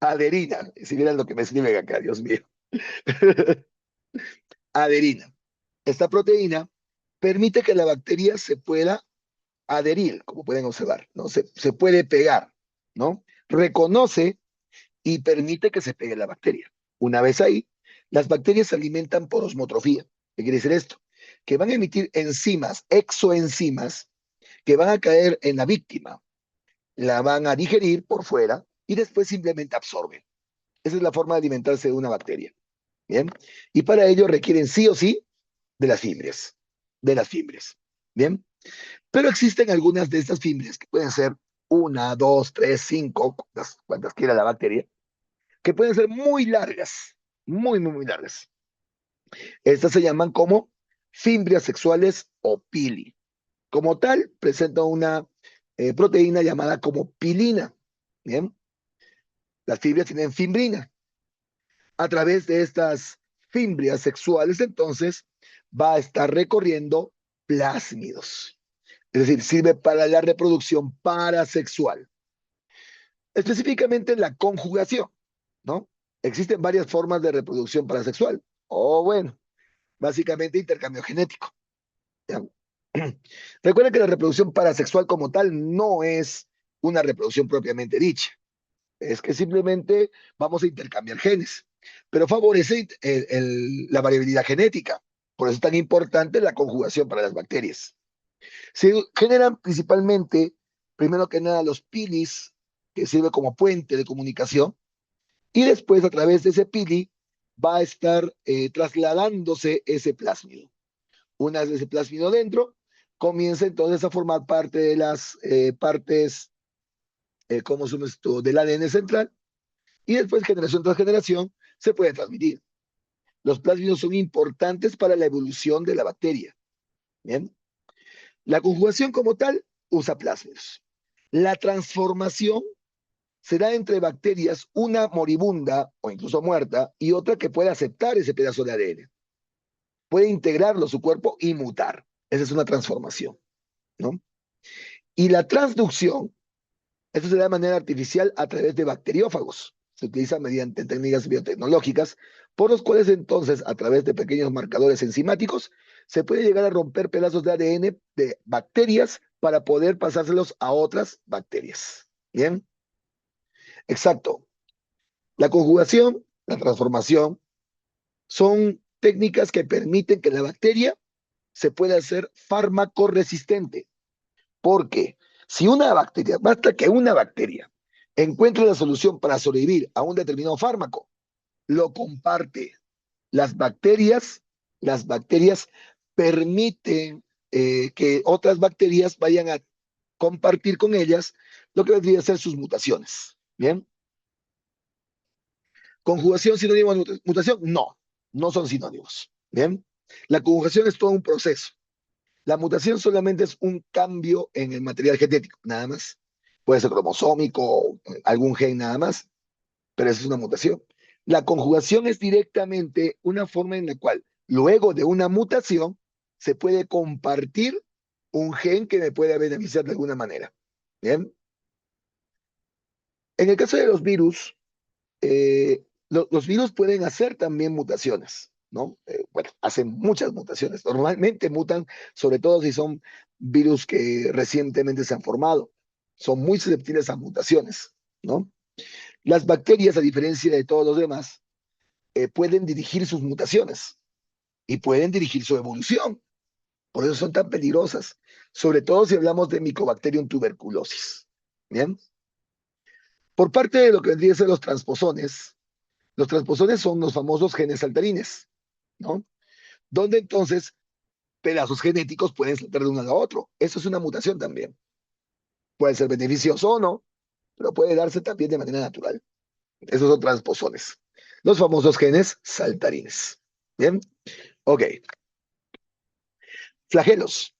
Aderina. Si vieran lo que me escriben acá, Dios mío. Aderina. Esta proteína permite que la bacteria se pueda adherir, como pueden observar, ¿no? Se puede pegar, ¿no? Reconoce y permite que se pegue la bacteria. Una vez ahí, las bacterias se alimentan por osmotrofía. ¿Qué quiere decir esto? Que van a emitir enzimas, exoenzimas, que van a caer en la víctima, la van a digerir por fuera y después simplemente absorben. Esa es la forma de alimentarse de una bacteria. Bien. Y para ello requieren sí o sí de las fibras. De las fibras. Bien. Pero existen algunas de estas fibras que pueden ser una, dos, tres, cinco, cuantas quiera la bacteria, que pueden ser muy largas. Muy largas. Estas se llaman como fimbrias sexuales o pili. Como tal, presenta una proteína llamada como pilina. Bien. Las fibras tienen fimbrina. A través de estas fimbrias sexuales, entonces, va a estar recorriendo plásmidos. Es decir, sirve para la reproducción parasexual. Específicamente la conjugación, ¿no? Existen varias formas de reproducción parasexual. O bueno, básicamente intercambio genético. ¿Ya? Recuerden que la reproducción parasexual como tal no es una reproducción propiamente dicha. Es que simplemente vamos a intercambiar genes, pero favorece la variabilidad genética. Por eso es tan importante la conjugación para las bacterias. Se generan principalmente, primero que nada, los pilis, que sirve como puente de comunicación, y después a través de ese pili va a estar trasladándose ese plásmido. Una vez ese plásmido dentro, comienza entonces a formar parte de las partes, como son esto, del ADN central, y después generación tras generación se puede transmitir. Los plásmidos son importantes para la evolución de la bacteria. Bien. La conjugación como tal usa plásmidos. La transformación será entre bacterias, una moribunda o incluso muerta y otra que puede aceptar ese pedazo de ADN. Puede integrarlo a su cuerpo y mutar. Esa es una transformación, ¿no? Y la transducción, esto se da de manera artificial a través de bacteriófagos. Se utiliza mediante técnicas biotecnológicas, por los cuales entonces, a través de pequeños marcadores enzimáticos, se puede llegar a romper pedazos de ADN de bacterias para poder pasárselos a otras bacterias. Bien, exacto. La conjugación, la transformación, son técnicas que permiten que la bacteria se pueda hacer fármaco resistente. Porque si una bacteria, basta que una bacteria encuentre la solución para sobrevivir a un determinado fármaco, lo comparte. Las bacterias permiten que otras bacterias vayan a compartir con ellas lo que vendría a ser sus mutaciones. ¿Bien? ¿Conjugación sinónimo de mutación? No, no son sinónimos. ¿Bien? La conjugación es todo un proceso. La mutación solamente es un cambio en el material genético, nada más. Puede ser cromosómico, algún gen nada más, pero eso es una mutación. La conjugación es directamente una forma en la cual, luego de una mutación, se puede compartir un gen que me puede beneficiar de alguna manera. ¿Bien? En el caso de los virus, los virus pueden hacer también mutaciones, ¿no? Bueno, hacen muchas mutaciones. Normalmente mutan, sobre todo si son virus que recientemente se han formado. Son muy susceptibles a mutaciones, ¿no? Las bacterias, a diferencia de todos los demás, pueden dirigir sus mutaciones y pueden dirigir su evolución. Por eso son tan peligrosas, sobre todo si hablamos de Mycobacterium tuberculosis. ¿Bien? Por parte de lo que vendría a ser los transposones son los famosos genes saltarines, ¿no? Donde entonces pedazos genéticos pueden saltar de uno a otro. Eso es una mutación también. Puede ser beneficioso o no, pero puede darse también de manera natural. Esos son transposones. Los famosos genes saltarines. Bien, ok. Flagelos.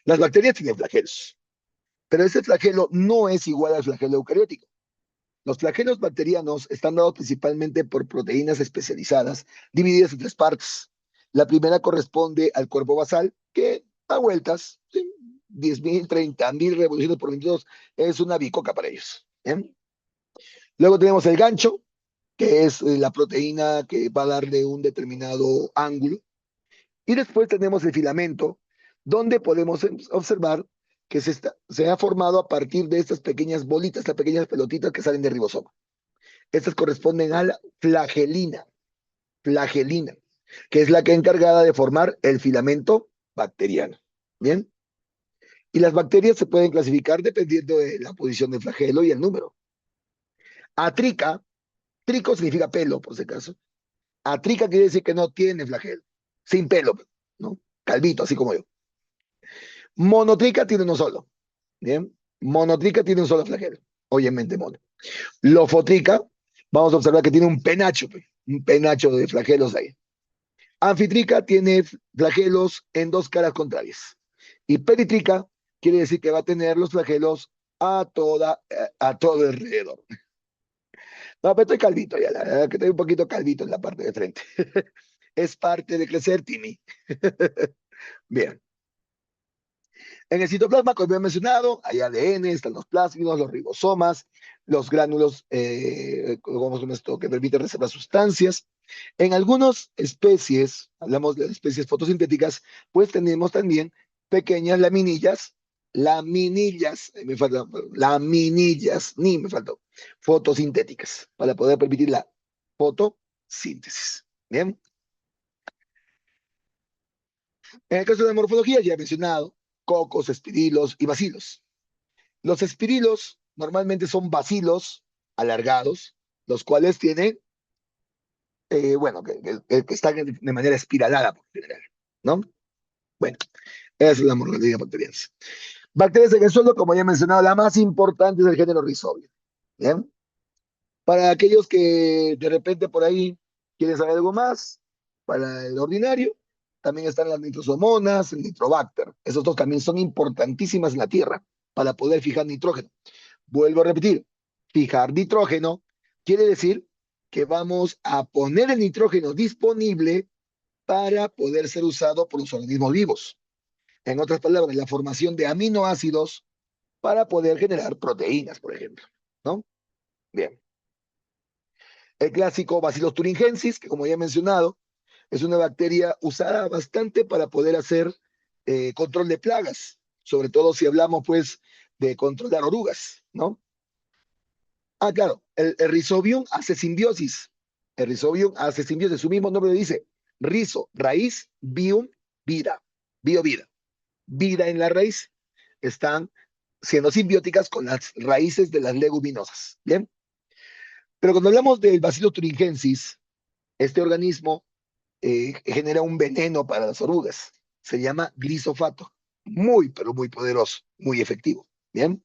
Las bacterias tienen flagelos, pero ese flagelo no es igual al flagelo eucariótico. Los flagelos bacterianos están dados principalmente por proteínas especializadas divididas en tres partes. La primera corresponde al cuerpo basal, que da vueltas, ¿sí? 10.000, 30.000 revoluciones por minuto, es una bicoca para ellos. ¿Bien? Luego tenemos el gancho, que es la proteína que va a darle un determinado ángulo. Y después tenemos el filamento, donde podemos observar que se ha formado a partir de estas pequeñas bolitas, estas pequeñas pelotitas que salen del ribosoma. Estas corresponden a la flagelina, que es la que es encargada de formar el filamento bacteriano. ¿Bien? Y las bacterias se pueden clasificar dependiendo de la posición del flagelo y el número. Atrica, trico significa pelo, por si acaso. Atrica quiere decir que no tiene flagelo, sin pelo, ¿no? Calvito, así como yo. Monotrica tiene uno solo. ¿Bien? Monotrica tiene un solo flagelo, obviamente mono. Lofotrica, vamos a observar que tiene un penacho de flagelos ahí. Anfitrica tiene flagelos en dos caras contrarias. Y peritrica quiere decir que va a tener los flagelos a todo alrededor. No, pero estoy calvito ya, la verdad que estoy un poquito calvito en la parte de frente. Es parte de crecer, Timmy. Bien. En el citoplasma, como había mencionado, hay ADN, están los plásmidos, los ribosomas, los gránulos como esto, que permiten reservar sustancias. En algunas especies, hablamos de especies fotosintéticas, pues tenemos también pequeñas me falta, laminillas, ni me faltó, fotosintéticas, para poder permitir la fotosíntesis. Bien. En el caso de la morfología, ya he mencionado cocos, espirilos y bacilos. Los espirilos normalmente son bacilos alargados, los cuales tienen, bueno, que están de manera espiralada por general, ¿no? Bueno, esa es la morfología bacteriana. Bacterias en el suelo, como ya he mencionado, la más importante es el género Rhizobia. ¿Bien? Para aquellos que de repente por ahí quieren saber algo más, para el ordinario, también están las nitrosomonas, el nitrobacter. Esos dos también son importantísimas en la Tierra para poder fijar nitrógeno. Vuelvo a repetir, fijar nitrógeno quiere decir que vamos a poner el nitrógeno disponible para poder ser usado por los organismos vivos. En otras palabras, la formación de aminoácidos para poder generar proteínas, por ejemplo, ¿no? Bien. El clásico Bacillus thuringiensis, que como ya he mencionado, es una bacteria usada bastante para poder hacer control de plagas, sobre todo si hablamos pues de controlar orugas, ¿no? Ah, claro, el rizobium hace simbiosis. El rizobium hace simbiosis. Su mismo nombre lo dice. Rizo, raíz, bium, vida. Bio-vida. Vida en la raíz. Están siendo simbióticas con las raíces de las leguminosas. ¿Bien? Pero cuando hablamos del Bacillus thuringiensis, este organismo genera un veneno para las orugas. Se llama glisofato. Muy, pero muy poderoso, muy efectivo. ¿Bien?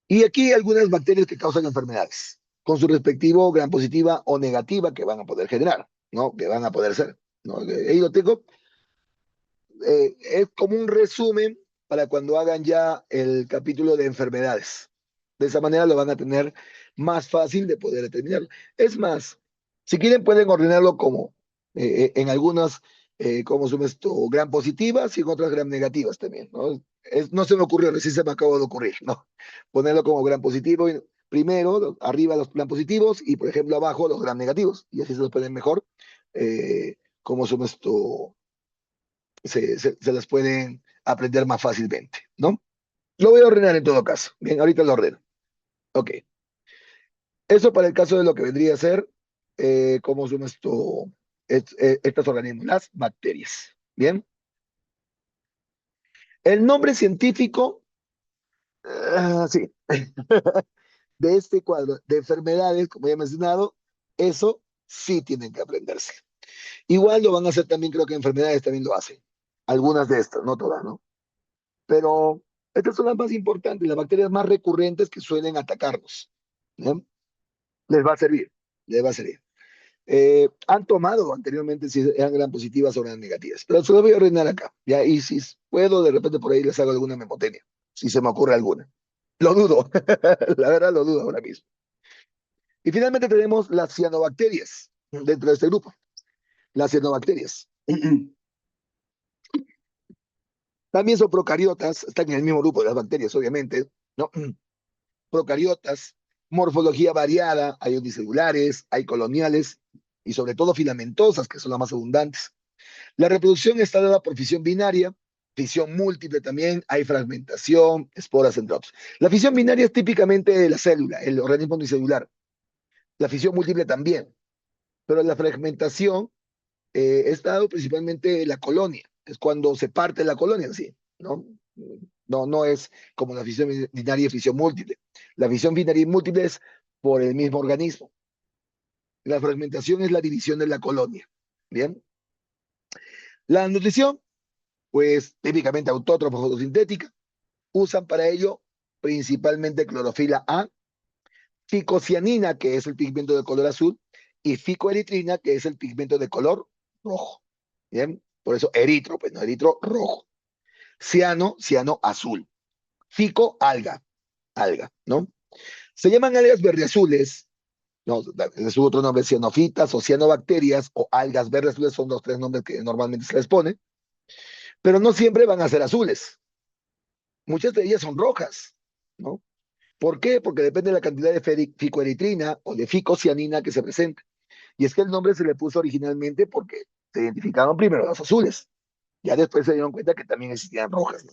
Y aquí hay algunas bacterias que causan enfermedades, con su respectivo gram positiva o negativa que van a poder generar, ¿no? Que van a poder ser, ¿no? Ahí lo tengo. Es como un resumen para cuando hagan ya el capítulo de enfermedades. De esa manera lo van a tener más fácil de poder determinarlo. Es más, si quieren pueden ordenarlo como en algunas, como son esto, gram positivas y en otras gram negativas también, ¿no? No se me ocurrió, recién se me acabó de ocurrir, ¿no? Ponerlo como gram positivo y primero, arriba los gram positivos y por ejemplo abajo los gram negativos y así se los ponen mejor, como son esto se las pueden aprender más fácilmente, ¿no? Lo voy a ordenar en todo caso. Bien, ahorita lo ordeno. Ok. Eso para el caso de lo que vendría a ser, ¿cómo son estos organismos? Las bacterias. Bien. El nombre científico, sí, de este cuadro de enfermedades, como ya he mencionado, eso sí tienen que aprenderse. Igual lo van a hacer también, creo que enfermedades también lo hacen. Algunas de estas, no todas, ¿no? Pero estas son las más importantes, las bacterias más recurrentes que suelen atacarnos. ¿No? Les va a servir, les va a servir. Han tomado anteriormente si eran gran positivas o eran negativas, pero se lo voy a ordenar acá. ¿Ya? Y si puedo, de repente por ahí les hago alguna memotenia, si se me ocurre alguna. Lo dudo, la verdad lo dudo ahora mismo. Y finalmente tenemos las cianobacterias dentro de este grupo. Las cianobacterias. También son procariotas, están en el mismo grupo de las bacterias, obviamente, ¿no? Procariotas, morfología variada, hay unicelulares, hay coloniales y sobre todo filamentosas, que son las más abundantes. La reproducción está dada por fisión binaria, fisión múltiple también, hay fragmentación, esporas, entre otros. La fisión binaria es típicamente de la célula, el organismo unicelular. La fisión múltiple también, pero la fragmentación es dado principalmente de la colonia, es cuando se parte la colonia en sí, ¿no? No es como la fisión binaria y fisión múltiple. La fisión binaria y múltiple es por el mismo organismo. La fragmentación es la división de la colonia. Bien. La nutrición, pues típicamente autótrofa fotosintética, usan para ello principalmente clorofila A, ficocianina, que es el pigmento de color azul, y ficoeritrina, que es el pigmento de color rojo. Bien. Por eso eritro, pues no eritro rojo. Ciano, ciano azul. Fico, alga, alga, ¿no? Se llaman algas verdeazules, no, es su otro nombre, cianofitas o cianobacterias o algas verdeazules son los tres nombres que normalmente se les pone, pero no siempre van a ser azules. Muchas de ellas son rojas, ¿no? ¿Por qué? Porque depende de la cantidad de ficoeritrina o de ficocianina que se presente. Y es que el nombre se le puso originalmente porque se identificaron primero las azules. Ya después se dieron cuenta que también existían rojas, ¿no?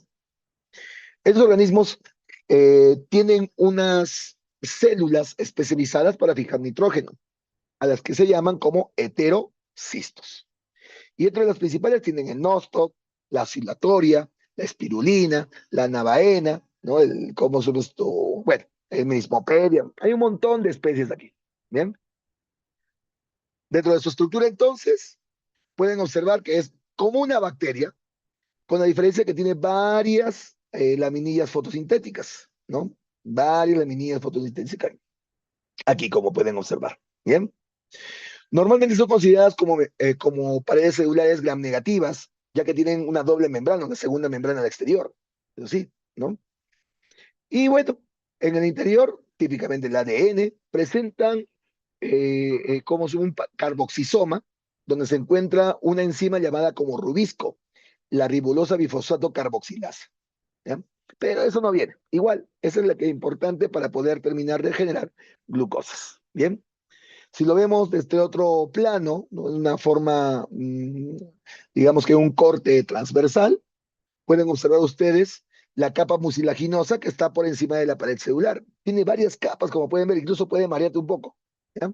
Estos organismos tienen unas células especializadas para fijar nitrógeno, a las que se llaman como heterocistos. Y entre las principales tienen el nosto, la oscilatoria, la espirulina, la navaena, ¿no? ¿Cómo son esto? Bueno, el menismopedia. Hay un montón de especies aquí. ¿Bien? Dentro de su estructura, entonces, pueden observar que es como una bacteria, con la diferencia que tiene varias laminillas fotosintéticas, ¿no? Varias laminillas fotosintéticas aquí, como pueden observar. Bien. Normalmente son consideradas como paredes celulares gram negativas, ya que tienen una doble membrana, una segunda membrana al exterior. Eso sí, ¿no? Y bueno, en el interior, típicamente el ADN, presentan como un carboxisoma, donde se encuentra una enzima llamada como rubisco, la ribolosa bifosfato carboxilasa. ¿Ya? Pero eso no viene. Igual, esa es la que es importante para poder terminar de generar glucosas. Bien. Si lo vemos desde otro plano, ¿no? En una forma, digamos que un corte transversal, pueden observar ustedes la capa mucilaginosa que está por encima de la pared celular. Tiene varias capas, como pueden ver, incluso puede marearte un poco, ¿ya?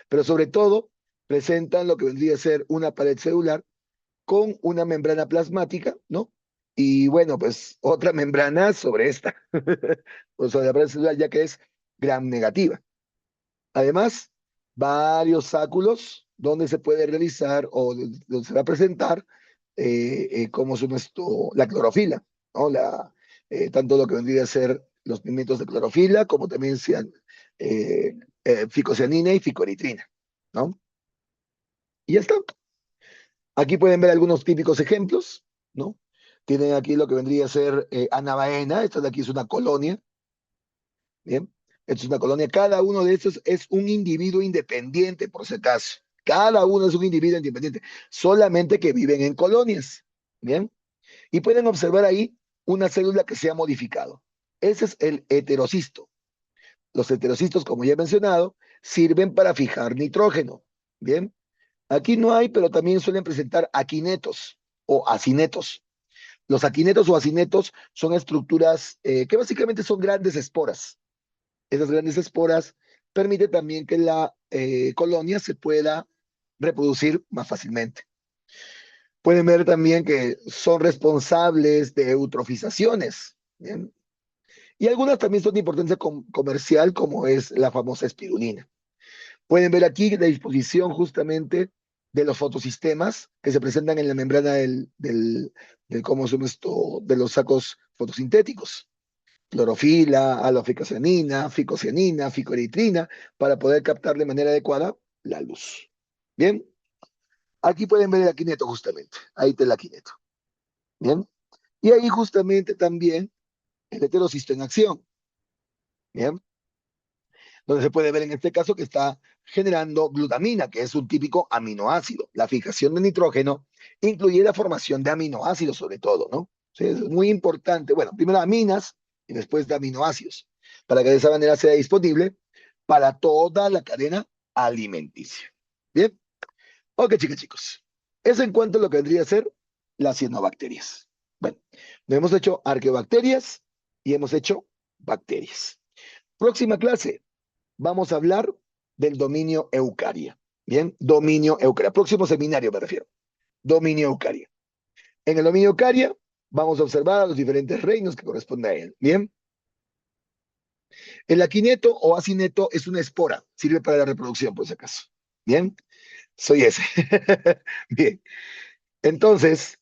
Pero sobre todo presentan lo que vendría a ser una pared celular con una membrana plasmática, ¿no? Y bueno, pues otra membrana sobre esta, o sobre la pared celular, ya que es gram negativa. Además, varios sáculos donde se puede realizar o donde se va a presentar como son la clorofila, ¿no? Tanto lo que vendría a ser los pigmentos de clorofila como también sean eh, ficocianina y ficoeritrina, ¿no? Y ya está. Aquí pueden ver algunos típicos ejemplos, ¿no? Tienen aquí lo que vendría a ser anabaena, esta de aquí es una colonia, ¿bien? Esta es una colonia, cada uno de estos es un individuo independiente, por si acaso. Cada uno es un individuo independiente, solamente que viven en colonias, ¿bien? Y pueden observar ahí una célula que se ha modificado. Ese es el heterocisto. Los heterocistos, como ya he mencionado, sirven para fijar nitrógeno, ¿bien? Aquí no hay, pero también suelen presentar aquinetos o acinetos. Los aquinetos o acinetos son estructuras que básicamente son grandes esporas. Esas grandes esporas permiten también que la colonia se pueda reproducir más fácilmente. Pueden ver también que son responsables de eutrofizaciones, ¿bien? Y algunas también son de importancia comercial, como es la famosa espirulina. Pueden ver aquí la disposición justamente de los fotosistemas que se presentan en la membrana ¿cómo se llama esto? De los sacos fotosintéticos. Clorofila, alofficocianina, ficocianina, ficoeritrina, para poder captar de manera adecuada la luz. Bien, aquí pueden ver el aquineto justamente. Ahí está el aquineto. Bien, y ahí justamente también el heterocisto en acción. Bien, donde se puede ver en este caso que está generando glutamina, que es un típico aminoácido. La fijación de nitrógeno incluye la formación de aminoácidos sobre todo, ¿no? Sí, es muy importante. Bueno, primero aminas y después de aminoácidos, para que de esa manera sea disponible para toda la cadena alimenticia. Bien, ok, chicas, chicos. Eso en cuanto a lo que vendría a ser las cianobacterias. Bueno, hemos hecho arqueobacterias y hemos hecho bacterias. Próxima clase, vamos a hablar del dominio eucaria. Bien, dominio eucaria. Próximo seminario me refiero. Dominio eucaria. En el dominio eucaria vamos a observar a los diferentes reinos que corresponden a él. Bien. El aquineto o acineto es una espora. Sirve para la reproducción, por si acaso. Bien. Soy ese. Bien. Entonces,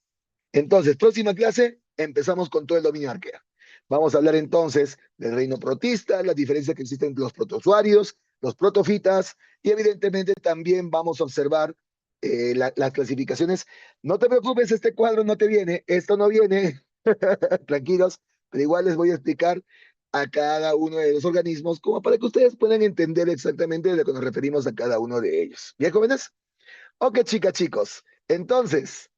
próxima clase, empezamos con todo el dominio arquea. Vamos a hablar entonces del reino protista, las diferencias que existen entre los protozoarios, los protofitas, y evidentemente también vamos a observar las clasificaciones. No te preocupes, este cuadro no te viene, esto no viene, tranquilos, pero igual les voy a explicar a cada uno de los organismos, como para que ustedes puedan entender exactamente de lo que nos referimos a cada uno de ellos. ¿Bien, jóvenes? Ok, chicas, chicos. Entonces,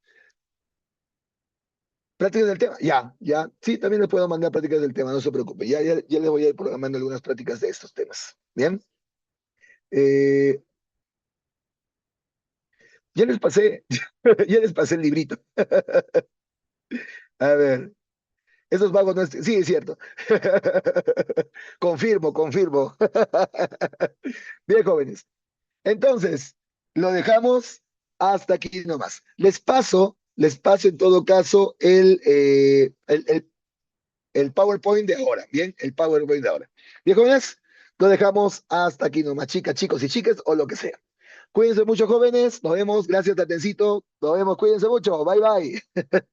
prácticas del tema, ya, ya. Sí, también les puedo mandar prácticas del tema, no se preocupe. Ya les voy a ir programando algunas prácticas de estos temas. Bien. Eh, ya les pasé, ya les pasé el librito. A ver, esos vagos no es... Sí, es cierto. Confirmo, confirmo. Bien, jóvenes. Entonces, lo dejamos hasta aquí nomás. Les paso en todo caso el PowerPoint de ahora, ¿bien? El PowerPoint de ahora. Bien, jóvenes, lo dejamos hasta aquí nomás, chicas, chicos y chicas, o lo que sea. Cuídense mucho, jóvenes. Nos vemos. Gracias, Tatencito. Nos vemos. Cuídense mucho. Bye, bye.